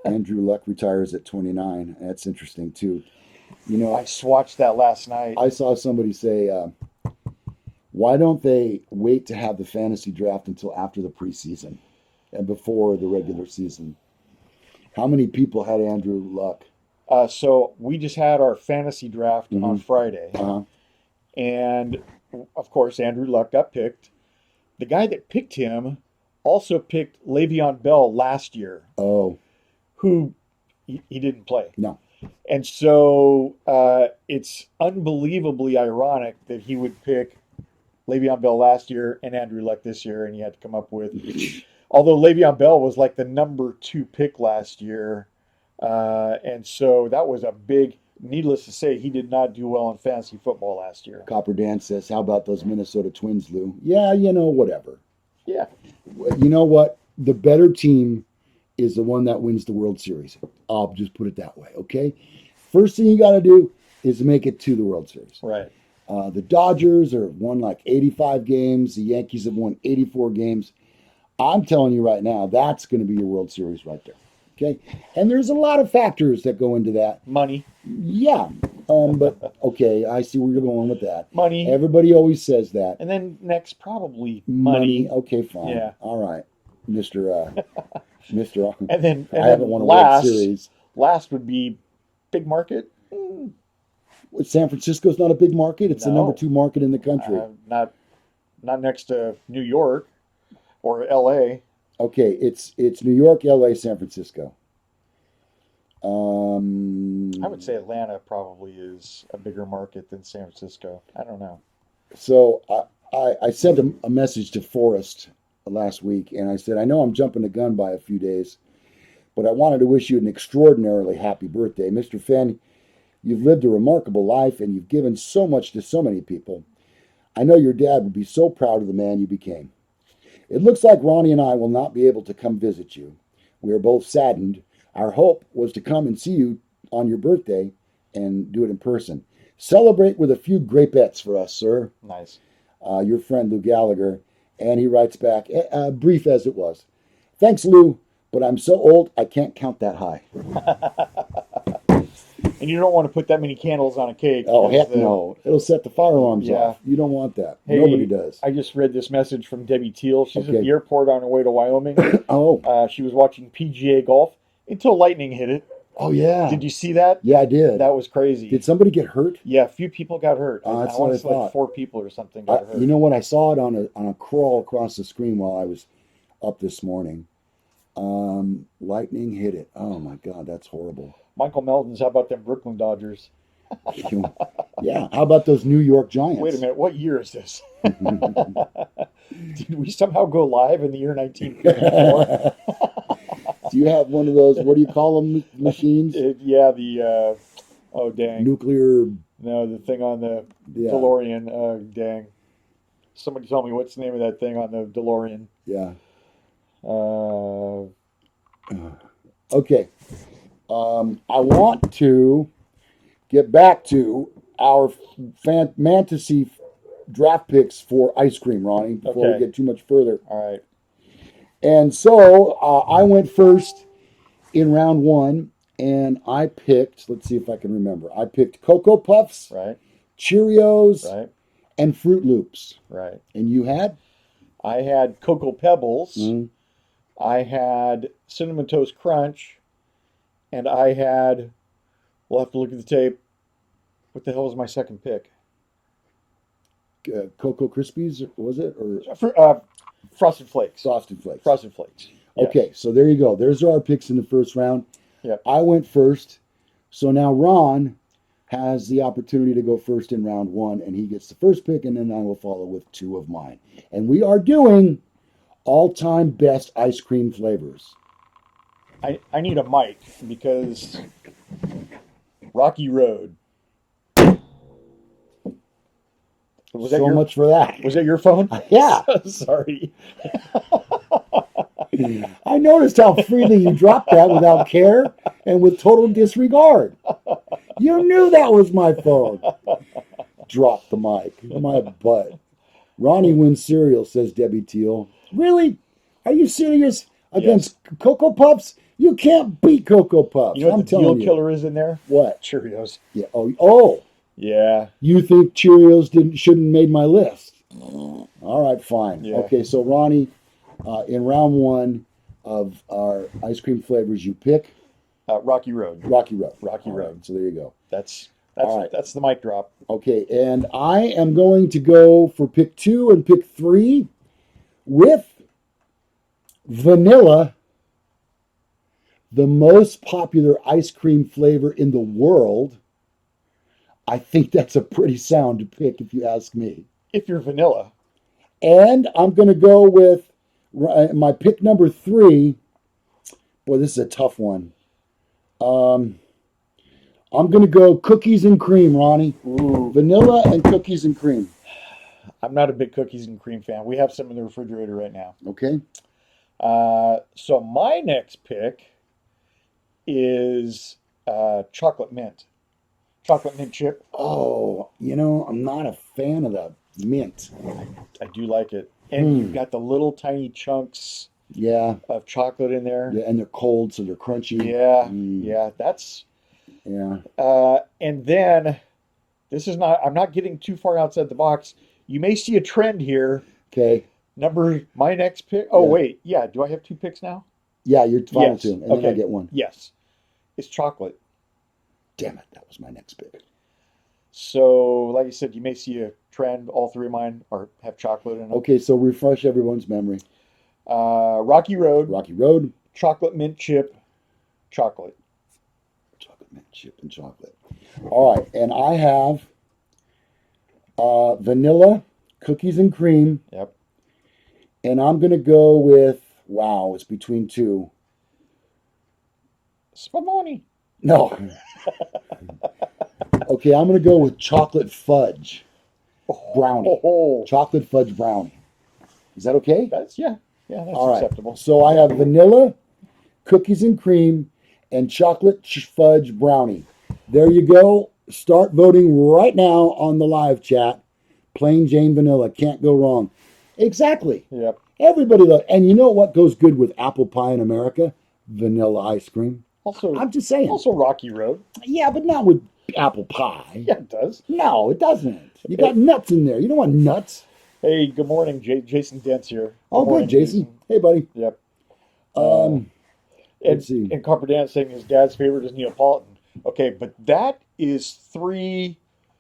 Andrew Luck retires at 29. That's interesting too. You know, I swatched that last night. I saw somebody say, why don't they wait to have the fantasy draft until after the preseason and before the regular season? How many people had Andrew Luck? So we just had our fantasy draft on Mm-hmm. Friday, Uh-huh. and of course Andrew Luck got picked. The guy that picked him also picked Le'Veon Bell last year, Oh, who he didn't play. no. And so it's unbelievably ironic that he would pick Le'Veon Bell last year and Andrew Luck this year, and he had to come up with. Although Le'Veon Bell was like the number 2 pick last year, and so that was a big. Needless to say, he did not do well in fantasy football last year. Copper Dan says, how about those Minnesota Twins, Lou? Yeah, whatever. Yeah, You know what? The better team is the one that wins the World Series. I'll just put it that way, okay? First thing you got to do is make it to the World Series. right. The Dodgers have won like 85 games. The Yankees have won 84 games. I'm telling you right now, that's going to be your World Series right there. Okay? And there's a lot of factors that go into that. Money, Yeah. But okay, I see where you're going with that. money, Everybody always says that. and then next probably Money. money. Okay, fine. Yeah, All right. Mr. and I haven't then won a World last Series. last would be big market. Mm, San Francisco's not a big market. It's the number no, 2 market in the country. not next to New York or L.A. Okay, it's New York, LA, San Francisco. I would say Atlanta probably is a bigger market than San Francisco. I don't know. So I sent a message to Forrest last week, and I said, I know I'm jumping the gun by a few days, but I wanted to wish you an extraordinarily happy birthday. Mr. Fenn, you've lived a remarkable life, and you've given so much to so many people. I know your dad would be so proud of the man you became. It looks like Ronnie and I will not be able to come visit you. We are both saddened. Our hope was to come and see you on your birthday and do it in person. Celebrate with a few grapettes for us, sir. Nice. Your friend Lou Gallagher. And he writes back, brief as it was. Thanks, Lou, but I'm so old I can't count that high. And you don't want to put that many candles on a cake. Oh, 'cause heck no. It'll set the fire alarms Yeah. off. You don't want that. Hey, Nobody does. I just read this message from Debbie Teal. She's at Okay. the airport on her way to Wyoming. Oh, She was watching PGA golf until lightning hit it. oh yeah. Did you see that? Yeah, I did. That was crazy. Did somebody get hurt? Yeah, a few people got hurt. That's I want what I to say like thought. 4 people or something got hurt. You know what? I saw it on a crawl across the screen while I was up this morning. Lightning hit it. Oh my God, that's horrible. Michael Melton's, how about them Brooklyn Dodgers? Yeah. How about those New York Giants? Wait a minute, what year is this? Did we somehow go live in the year 1954? Do you have one of those? What do you call them? Machines? Yeah, oh dang. Nuclear. No, the thing on the Yeah. DeLorean. Oh dang. Somebody tell me what's the name of that thing on the DeLorean. Yeah. Uh, Okay. I want to get back to our fantasy draft picks for ice cream, Ronnie, before Okay. we get too much further. all right. And so I went first in round 1, and I picked, let's see if I can remember, I picked Cocoa Puffs, Right. Cheerios, Right. and Fruit Loops. Right. And you had? I had Cocoa Pebbles. Mhm. I had Cinnamon Toast Crunch. And I had, we'll have to look at the tape. What the hell was my second pick? Cocoa Krispies, was it? Or Frosted Flakes. Frosted Flakes? Frosted Flakes. Yeah. Okay, so there you go. There's our picks in the first round. Yep. I went first. So now Ron has the opportunity to go first in round 1, and he gets the first pick, and then I will follow with 2 of mine. And we are doing all-time best ice cream flavors. I need a mic because Rocky Road. Was that So your, much for that. was that your phone? Yeah. Sorry. I noticed how freely you dropped that without care and with total disregard. You knew that was my phone. Drop the mic. My butt. Ronnie wins cereal, says Debbie Teal. Really? Are you serious? Against Cocoa Puffs? You can't beat Cocoa Puffs. You know I'm what the deal telling you. killer is in there? What? Cheerios. Yeah. Oh. Yeah. You think Cheerios shouldn't made my list? All right, fine. Yeah. Okay, so Ronnie, in round 1 of our ice cream flavors, you pick Rocky Road. Rocky Road. Rocky All Road. right, so there you go. That's All right. that's the mic drop. Okay, and I am going to go for pick 2 and pick 3 with vanilla, the most popular ice cream flavor in the world. I think that's a pretty sound pick if you ask me. If you're vanilla, And I'm going to go with my pick number 3. Boy, this is a tough one. I'm going to go cookies and cream, Ronnie. ooh, Vanilla and cookies and cream. I'm not a big cookies and cream fan. We have some in the refrigerator right now. Okay? So my next pick is chocolate mint chip. Oh, I'm not a fan of the mint. I do like it, and you've got the little tiny chunks Yeah. of chocolate in there. Yeah, and they're cold, so they're crunchy. Yeah, yeah, that's Yeah. and then this is not, I'm not getting too far outside the box. You may see a trend here. Okay. My next pick. Oh, Yeah. wait. Yeah. Do I have 2 picks now? Yeah, your final Yes. 2, and Okay. then I get 1. Yes. It's chocolate. Damn it, that was my next pick. So, like I said, you may see a trend. All 3 of mine have chocolate in them. Okay, so refresh everyone's memory. Rocky Road, Rocky Road, chocolate mint chip, chocolate. chocolate mint chip, and chocolate. All right, and I have vanilla, cookies and cream, Yep. and I'm going to go with, wow, it's between 2. Spumoni. No. Okay, I'm going to go with chocolate fudge brownie. Oh, Chocolate fudge brownie. Is that okay? that's that's All right. acceptable. So I have vanilla, cookies and cream, and chocolate fudge brownie. There you go. Start voting right now on the live chat. Plain Jane vanilla. Can't go wrong. Exactly. Yep. Everybody loves. And you know what goes good with apple pie in America? Vanilla ice cream. Also, I'm just saying. also Rocky Road. Yeah, but not with apple pie. Yeah, it does. No, it doesn't. You got nuts in there. You don't want nuts. Hey, good morning, Jason Dent's here. Oh, morning, good, Jason. Hey, buddy. Yep. Let's see. And Carper Dan saying his dad's favorite is Neapolitan. Okay, but that is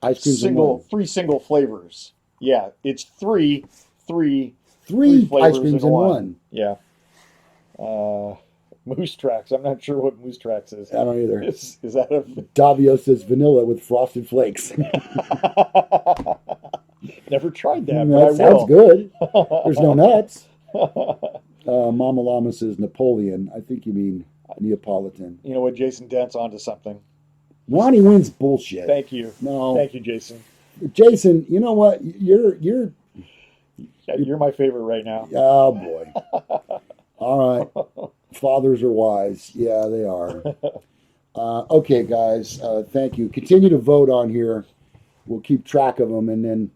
Ice creams in one. three single flavors. Yeah, it's three Three flavors ice creams in in one. one. Yeah. Moose Tracks. I'm not sure what Moose Tracks is. I don't either. Is that a? Davio says vanilla with frosted flakes. Never tried that, but That I sounds will. good. There's no nuts. Mama Llama says Napoleon. I think you mean Neapolitan. You know what, Jason Dent's onto something. Ronnie wins bullshit. Thank you. No. Thank you, Jason. Jason, you know what? You're Yeah, you're my favorite right now. oh boy. All right. Fathers are wise. Yeah, they are. Okay, guys. Thank you. Continue to vote on here. We'll keep track of them, and then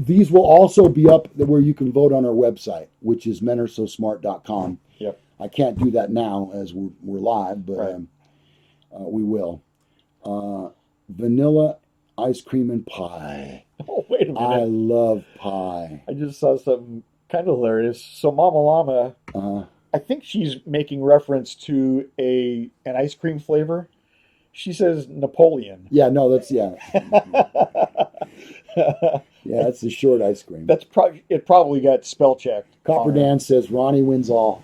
these will also be up where you can vote on our website, which is menarsosmart.com. Yep. I can't do that now as we're live, but Right. we will. Vanilla ice cream and pie. Oh, wait a minute. I love pie. I just saw something kind of hilarious. So Mama Llama, Uh, I think she's making reference to an ice cream flavor. She says Napoleon. yeah, no, yeah, that's the short ice cream. It probably got spell checked. Copper on it. Dan says Ronnie wins all.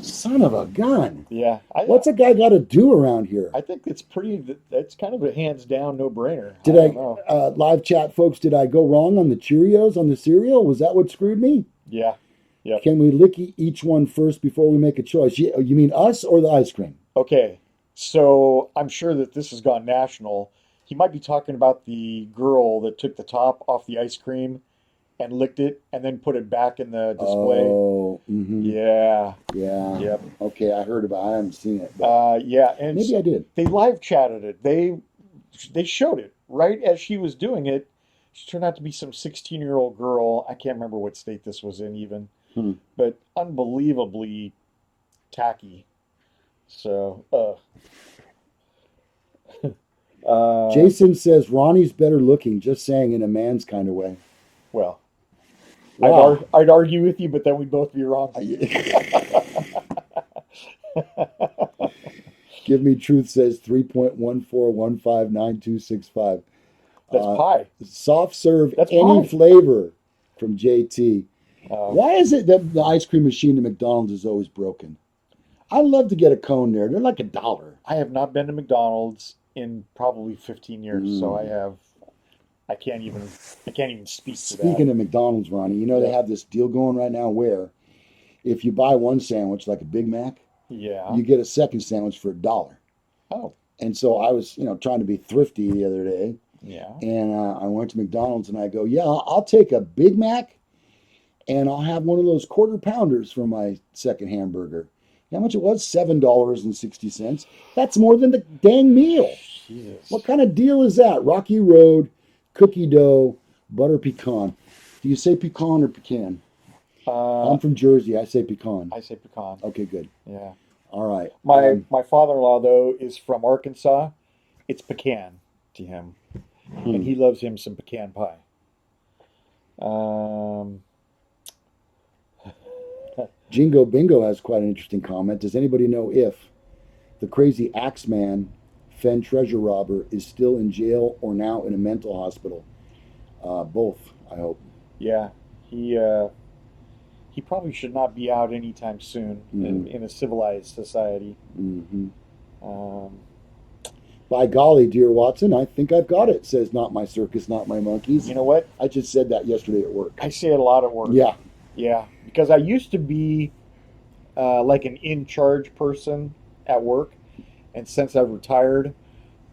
Son of a gun. Yeah. What's a guy got to do around here? I think that's kind of a hands down no brainer. Did don't know. live chat folks, did I go wrong on the Cheerios on the cereal? Was that what screwed me? Yeah. Yep. Can we lick each one first before we make a choice? You mean us or the ice cream? Okay. So I'm sure that this has gone national. He might be talking about the girl that took the top off the ice cream and licked it and then put it back in the display. Oh, mm-hmm. Yeah. Yeah. Yep. Okay, I heard about it. I haven't seen it. But Yeah. And maybe I did. they live chatted it. They showed it right as she was doing it. She turned out to be some 16-year-old girl. I can't remember what state this was in even, but unbelievably tacky. So, Jason says Ronnie's better looking, just saying in a man's kind of way. well, Wow. I'd argue with you, but then we'd both be wrong. Give Me Truth says 3.14159265. That's pie. Soft serve That's any pie. flavor from JT. Uh, Why is it that the ice cream machine at McDonald's is always broken? I'd love to get a cone there. They're like $1. I have not been to McDonald's in probably 15 years, so Mm. I can't even speak to that. Speaking of McDonald's, Ronnie, you know they Yeah. have this deal going right now where if you buy one sandwich, like a Big Mac, Yeah. you get a second sandwich for $1. Oh, And so I was, trying to be thrifty the other day, yeah. and I went to McDonald's and I go, yeah, I'll take a Big Mac and I'll have one of those quarter pounders for my second hamburger. How much it was? $7.60. That's more than the dang meal. What Jesus. kind of deal is that? Rocky Road, cookie dough, butter pecan. Do you say pecan or pecan? Uh, I'm from Jersey. I say pecan. I say pecan. Okay, good. Yeah. All right. My father-in-law though is from Arkansas. It's pecan to him, and he loves him some pecan pie. Um, Jingo Bingo has quite an interesting comment. Does anybody know if the crazy Axeman, Fen treasure robber, is still in jail or now in a mental hospital? Both, I hope. yeah, he probably should not be out anytime soon in a civilized society. Mm-hmm. Um, By golly, dear Watson, I think I've got it. Says not my circus, not my monkeys. you know what? I just said that yesterday at work. I say it a lot at work. Yeah. Yeah, because I used to be like an in charge person at work, and since I've retired,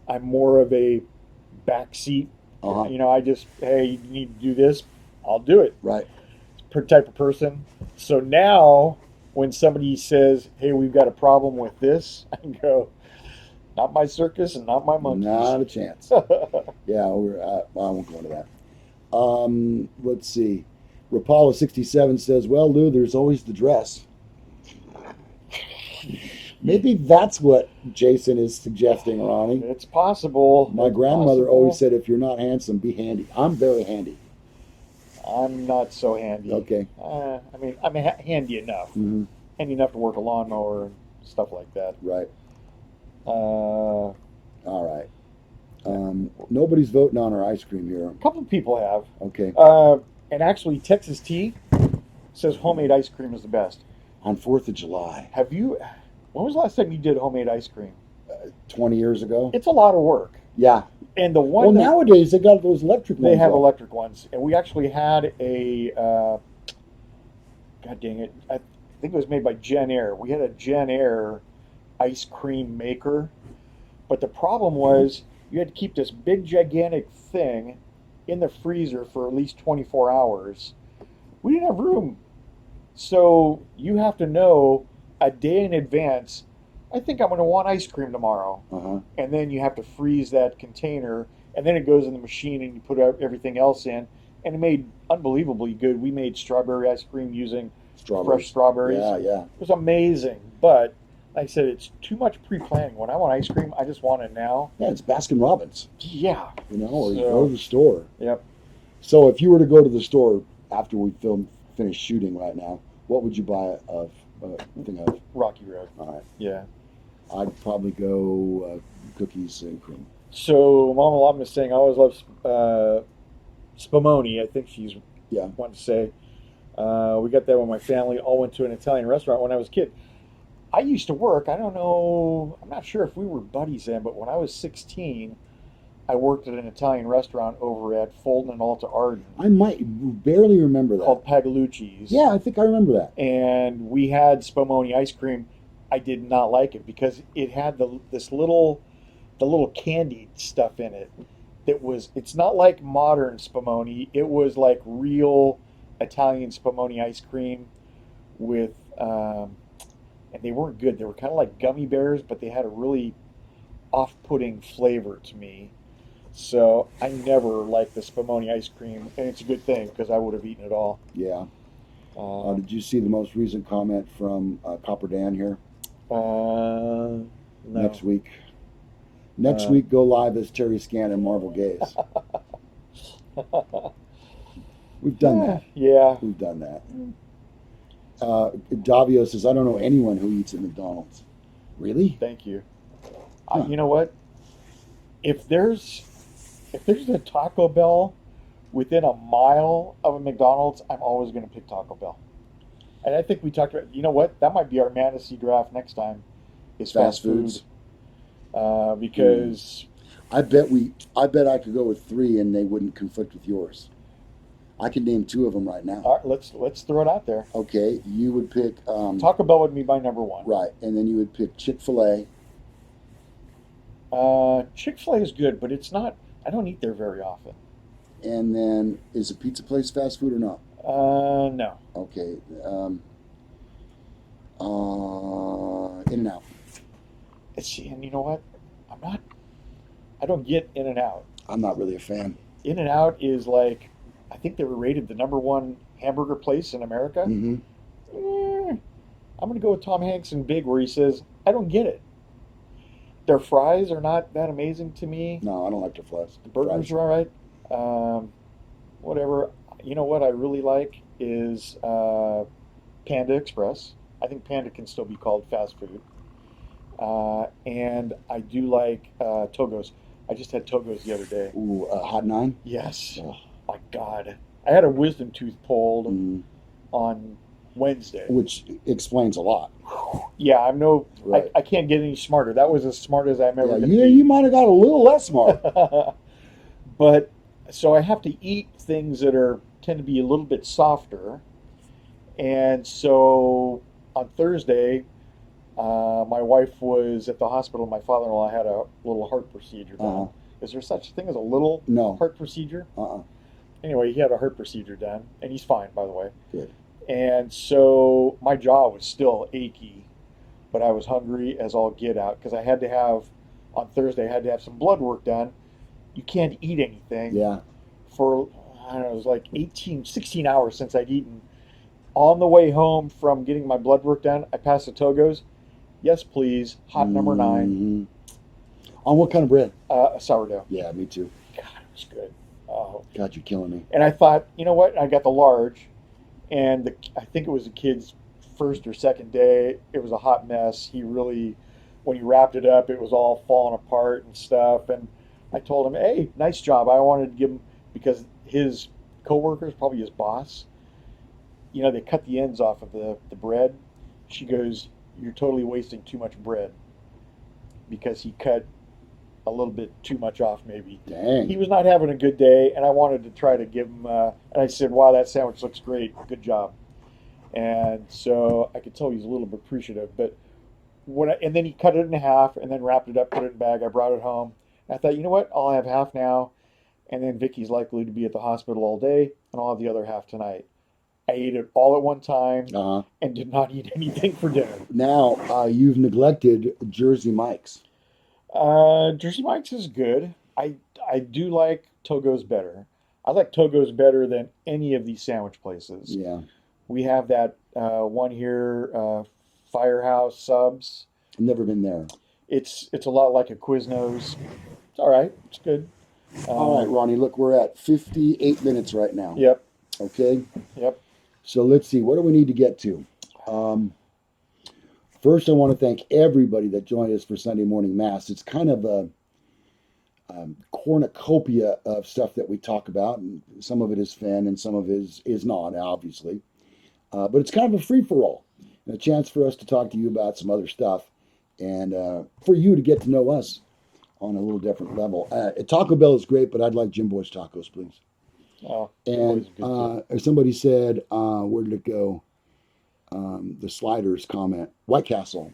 I'm more of a backseat. Uh-huh. I just, hey, you need to do this, I'll do it. Right. Type of person. So now, when somebody says, "Hey, we've got a problem with this," I go, "Not my circus and not my monkeys." Not a chance. Yeah, I won't go into that. Let's see. Rapala67 says, well, Lou, there's always the dress. Maybe that's what Jason is suggesting, Ronnie. It's possible. My It's grandmother possible. always said, if you're not handsome, be handy. I'm very handy. I'm not so handy. Okay. I mean, I'm handy enough. Mm-hmm. Handy enough to work a lawnmower and stuff like that. Right. Uh, All right. Nobody's voting on our ice cream here. a couple of people have. Okay. And actually, Texas Tea says homemade ice cream is the best. On 4th of July, Have you? When was the last time you did homemade ice cream? 20 years ago. It's a lot of work. Yeah. And the Well, one that nowadays they got those electric ones. they have though. electric ones, and we actually had a. God dang it! I think it was made by Gen Air. We had a Gen Air ice cream maker, but the problem was you had to keep this big gigantic thing in the freezer for at least 24 hours. We didn't have room, so you have to know a day in advance. I think I'm going to want ice cream tomorrow. Uh-huh. And then you have to freeze that container, and then it goes in the machine, and you put everything else in, and it made unbelievably good. We made strawberry ice cream using fresh strawberries. Yeah, yeah. It was amazing, but like I said, it's too much pre-planning. When I want ice cream, I just want it now. Yeah, it's Baskin Robbins. Yeah. Or you go to the store. Yep. So if you were to go to the store after we finish shooting right now, what would you buy a thing of? Rocky Road. All right. Yeah. I'd probably go cookies and cream. So Mama Llama is saying I always love spumoni. I think she's wanting to say. We got that when my family all went to an Italian restaurant when I was a kid. I used to work, I don't know, I'm not sure if we were buddies then, but when I was 16, I worked at an Italian restaurant over at Fulton and Alta Arden. I might barely remember that. Called Pagalucci's. Yeah, I think I remember that. And we had spumoni ice cream. I did not like it because it had the little candied stuff in it. It's not like modern spumoni. It was like real Italian spumoni ice cream with, and they weren't good. They were kind of like gummy bears, but they had a really off-putting flavor to me. So I never liked the spumoni ice cream, and it's a good thing because I would have eaten it all. Yeah. Did you see the most recent comment from Copper Dan here? No. Next week. Next week, go live as Terry Scan and Marvel Gaze. We've done that. Yeah. We've done that. Davio says, I don't know anyone who eats at McDonald's. Really? Thank you. Huh. You know what? If there's a Taco Bell within a mile of a McDonald's, I'm always going to pick Taco Bell. And I think we talked about, you know what? That might be our fantasy draft next time is Fast fast food. foods. Hmm. Because I bet I could go with three and they wouldn't conflict with yours. I can name two of them right now. all right, let's throw it out there. Okay, you would pick Taco Bell would be my number one. right, and then you would pick Chick-fil-A, Chick-fil-A is good, but it's not. I don't eat there very often. and then is a pizza place fast food or not? No. Okay, In-N-Out. And you know what? I'm not. I don't get In and Out. I'm not really a fan. In and Out is like, I think they were rated the number one hamburger place in America. Hmm. Eh, I'm gonna go with Tom Hanks in Big, where he says, "I don't get it. Their fries are not that amazing to me. No, I don't like their fries. The burgers Fries. are all right. Um, whatever. You know what I really like is Panda Express. I think Panda can still be called fast food. And I do like Togo's. I just had Togo's the other day. Ooh, Hot Nine. Yes. Oh, Oh my God. I had a wisdom tooth pulled mm, on Wednesday. which explains a lot, Yeah, I'm no. right? I can't get any smarter. That was as smart as I'm ever Yeah, going to you be. might have got a little less smart. But so I have to eat things that are tend to be a little bit softer. And so on Thursday, my wife was at the hospital. My father-in-law had a little heart procedure Uh-huh. done. Is there such a thing as a little No. heart procedure? Uh-uh. Anyway, he had a heart procedure done, and he's fine, by the way. Good. And so my jaw was still achy, but I was hungry as all get out because I had to have, on Thursday, I had to have some blood work done. You can't eat anything Yeah. for, I don't know, it was like 18, 16 hours since I'd eaten. On the way home from getting my blood work done, I passed the Togo's. Yes, please. Hot number 9. Hmm. On what kind of bread? Sourdough. Yeah, me too. God, it was good. Oh. God, you're killing me. And I thought, you know what? I got the large, and I think it was the kid's first or second day. It was a hot mess. He really, when he wrapped it up, it was all falling apart and stuff. And I told him, "Hey, nice job." I wanted to give him because his coworkers, probably his boss, they cut the ends off of the bread. She goes, "You're totally wasting too much bread," because he cut a little bit too much off, maybe. He Dang. was not having a good day, and I wanted to try to give him. And I said, "Wow, that sandwich looks great. Good job." And so I could tell he was a little bit appreciative. But and then he cut it in half, and then wrapped it up, put it in a bag. I brought it home. And I thought, you know what? I'll have half now, and then Vicky's likely to be at the hospital all day, and I'll have the other half tonight. I ate it all at one time Uh-huh. and did not eat anything for dinner. Now, you've neglected Jersey Mike's. Jersey Mike's is good. I do like Togo's better. I like Togo's better than any of these sandwich places. Yeah. We have that one here, Firehouse Subs. I've never been there. It's a lot like a Quiznos. It's all right. It's good. All right, Ronnie, look, we're at 58 minutes right now. Yep. Okay? Yep. So let's see. What do we need to get to? First, I want to thank everybody that joined us for Sunday morning mass. It's kind of a cornucopia of stuff that we talk about, and some of it is fun, and some of it is not, obviously. But it's kind of a free for all, and a chance for us to talk to you about some other stuff, and for you to get to know us on a little different level. Taco Bell is great, but I'd like Jim Boy's tacos, please. Oh, And somebody said, where did it go? The sliders comment, White Castle.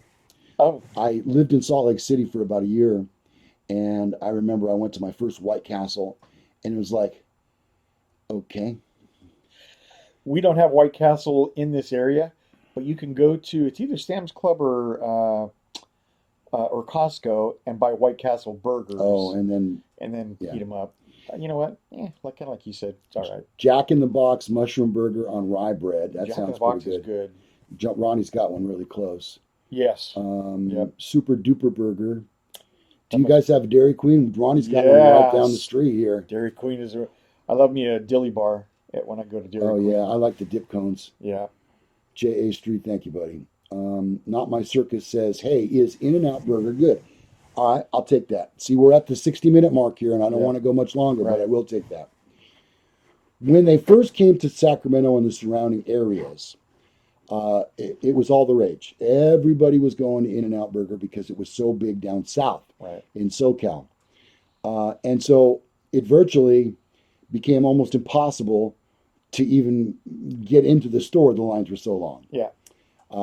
oh, I lived in Salt Lake City for about a year, and I remember I went to my first White Castle, and it was like, okay, we don't have White Castle in this area, but you can go to it's either Sam's Club or Costco and buy White Castle oh, burgers and then yeah, heat them up. You know what? Like kind of like you said, it's all right. Jack in the Box mushroom burger on rye bread. That Jack in the sounds pretty Box is good. good. Ronnie's got one really close. Yes. Yep. Super Duper Burger. Do you I'm a, guys have a Dairy Queen? Ronnie's got one right down the yes. street here. Dairy Queen is. I love me a dilly bar when I go to Dairy Oh Queen. yeah, I like the dip cones. Yeah. J.A. Street, thank you, buddy. Not My Circus says, hey, is In-N-Out Burger good? All right, I'll take that. See, we're at the 60-minute mark here, and I don't Yeah. want to go much longer, but Right. I will take that. When they first came to Sacramento and the surrounding areas, it was all the rage. Everybody was going to In-N-Out Burger because it was so big down south Right. in SoCal. And so it virtually became almost impossible to even get into the store. The lines were so long. Yeah.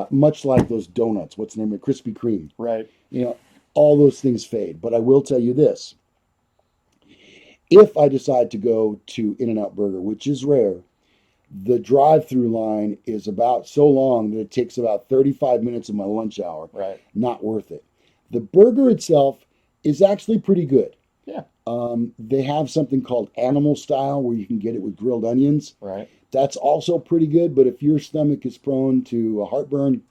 Much like those donuts. What's the name of it? Krispy Kreme. Right. You know, all those things fade. But I will tell you this. If I decide to go to In-N-Out Burger, which is rare, the drive-through line is about so long that it takes about 35 minutes of my lunch hour. Right. Not worth it. The burger itself is actually pretty good. Yeah. They have something called animal style where you can get it with grilled onions. Right. That's also pretty good, but if your stomach is prone to a heartburn,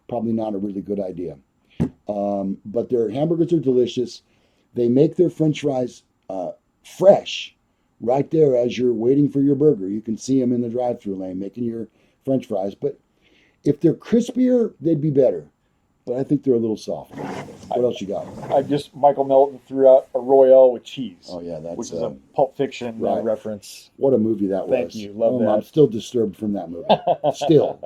probably not a really good idea. But their hamburgers are delicious. They make their French fries fresh right there as you're waiting for your burger. You can see them in the drive-through lane making your French fries. But if they're crispier, they'd be better. But I think they're a little soft. What else you got? Michael Melton threw out a Royale with cheese. Oh yeah, that's which is a Pulp Fiction right. reference. What a movie that was. Thank you. Love that. I'm still disturbed from that movie. Still.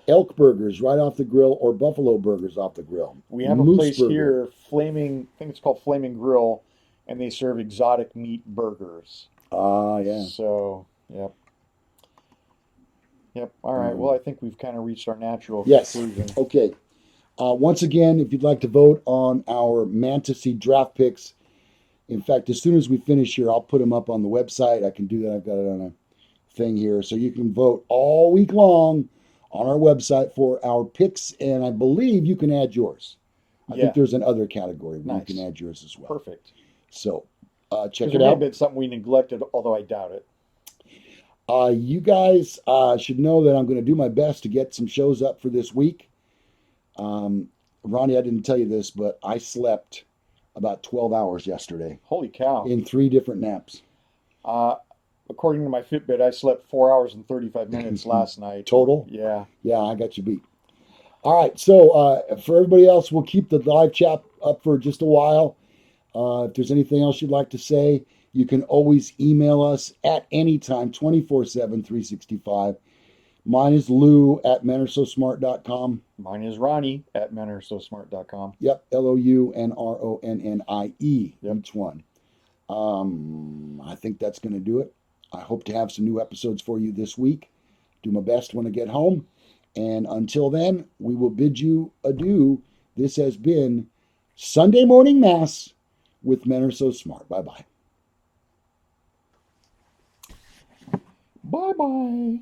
Elk burgers right off the grill or buffalo burgers off the grill. We have Moose a place burger. here, Flaming, I think it's called Flaming Grill, and they serve exotic meat burgers. Yeah. So, yep. Yep. All right. Well, I think we've kind of reached our natural Yes. conclusion. Okay. Once again, if you'd like to vote on our Mantasy draft picks, in fact, as soon as we finish here, I'll put them up on the website. I can do that. I've got it on a thing here. So you can vote all week long on our website for our picks, and I believe you can add yours. I think there's another category where you can add yours as well. Perfect. So check it There may out. have been something we neglected, although I doubt it. You guys should know that I'm going to do my best to get some shows up for this week. Ronnie, I didn't tell you this, but I slept about 12 hours yesterday. Holy cow. In 3 different naps. According to my Fitbit, I slept 4 hours and 35 minutes last night. Total? Yeah. Yeah, I got you beat. All right, so for everybody else, we'll keep the live chat up for just a while. If there's anything else you'd like to say, you can always email us at any time, 24/7, 365. Mine is Lou at menarososmart.com. Mine is Ronnie at menarososmart.com. Yep, LOUNRONNIE, each one. I think that's going to do it. I hope to have some new episodes for you this week. Do my best when I get home. And until then, we will bid you adieu. This has been Sunday Morning Mass with Men Are So Smart. Bye-bye. Bye-bye.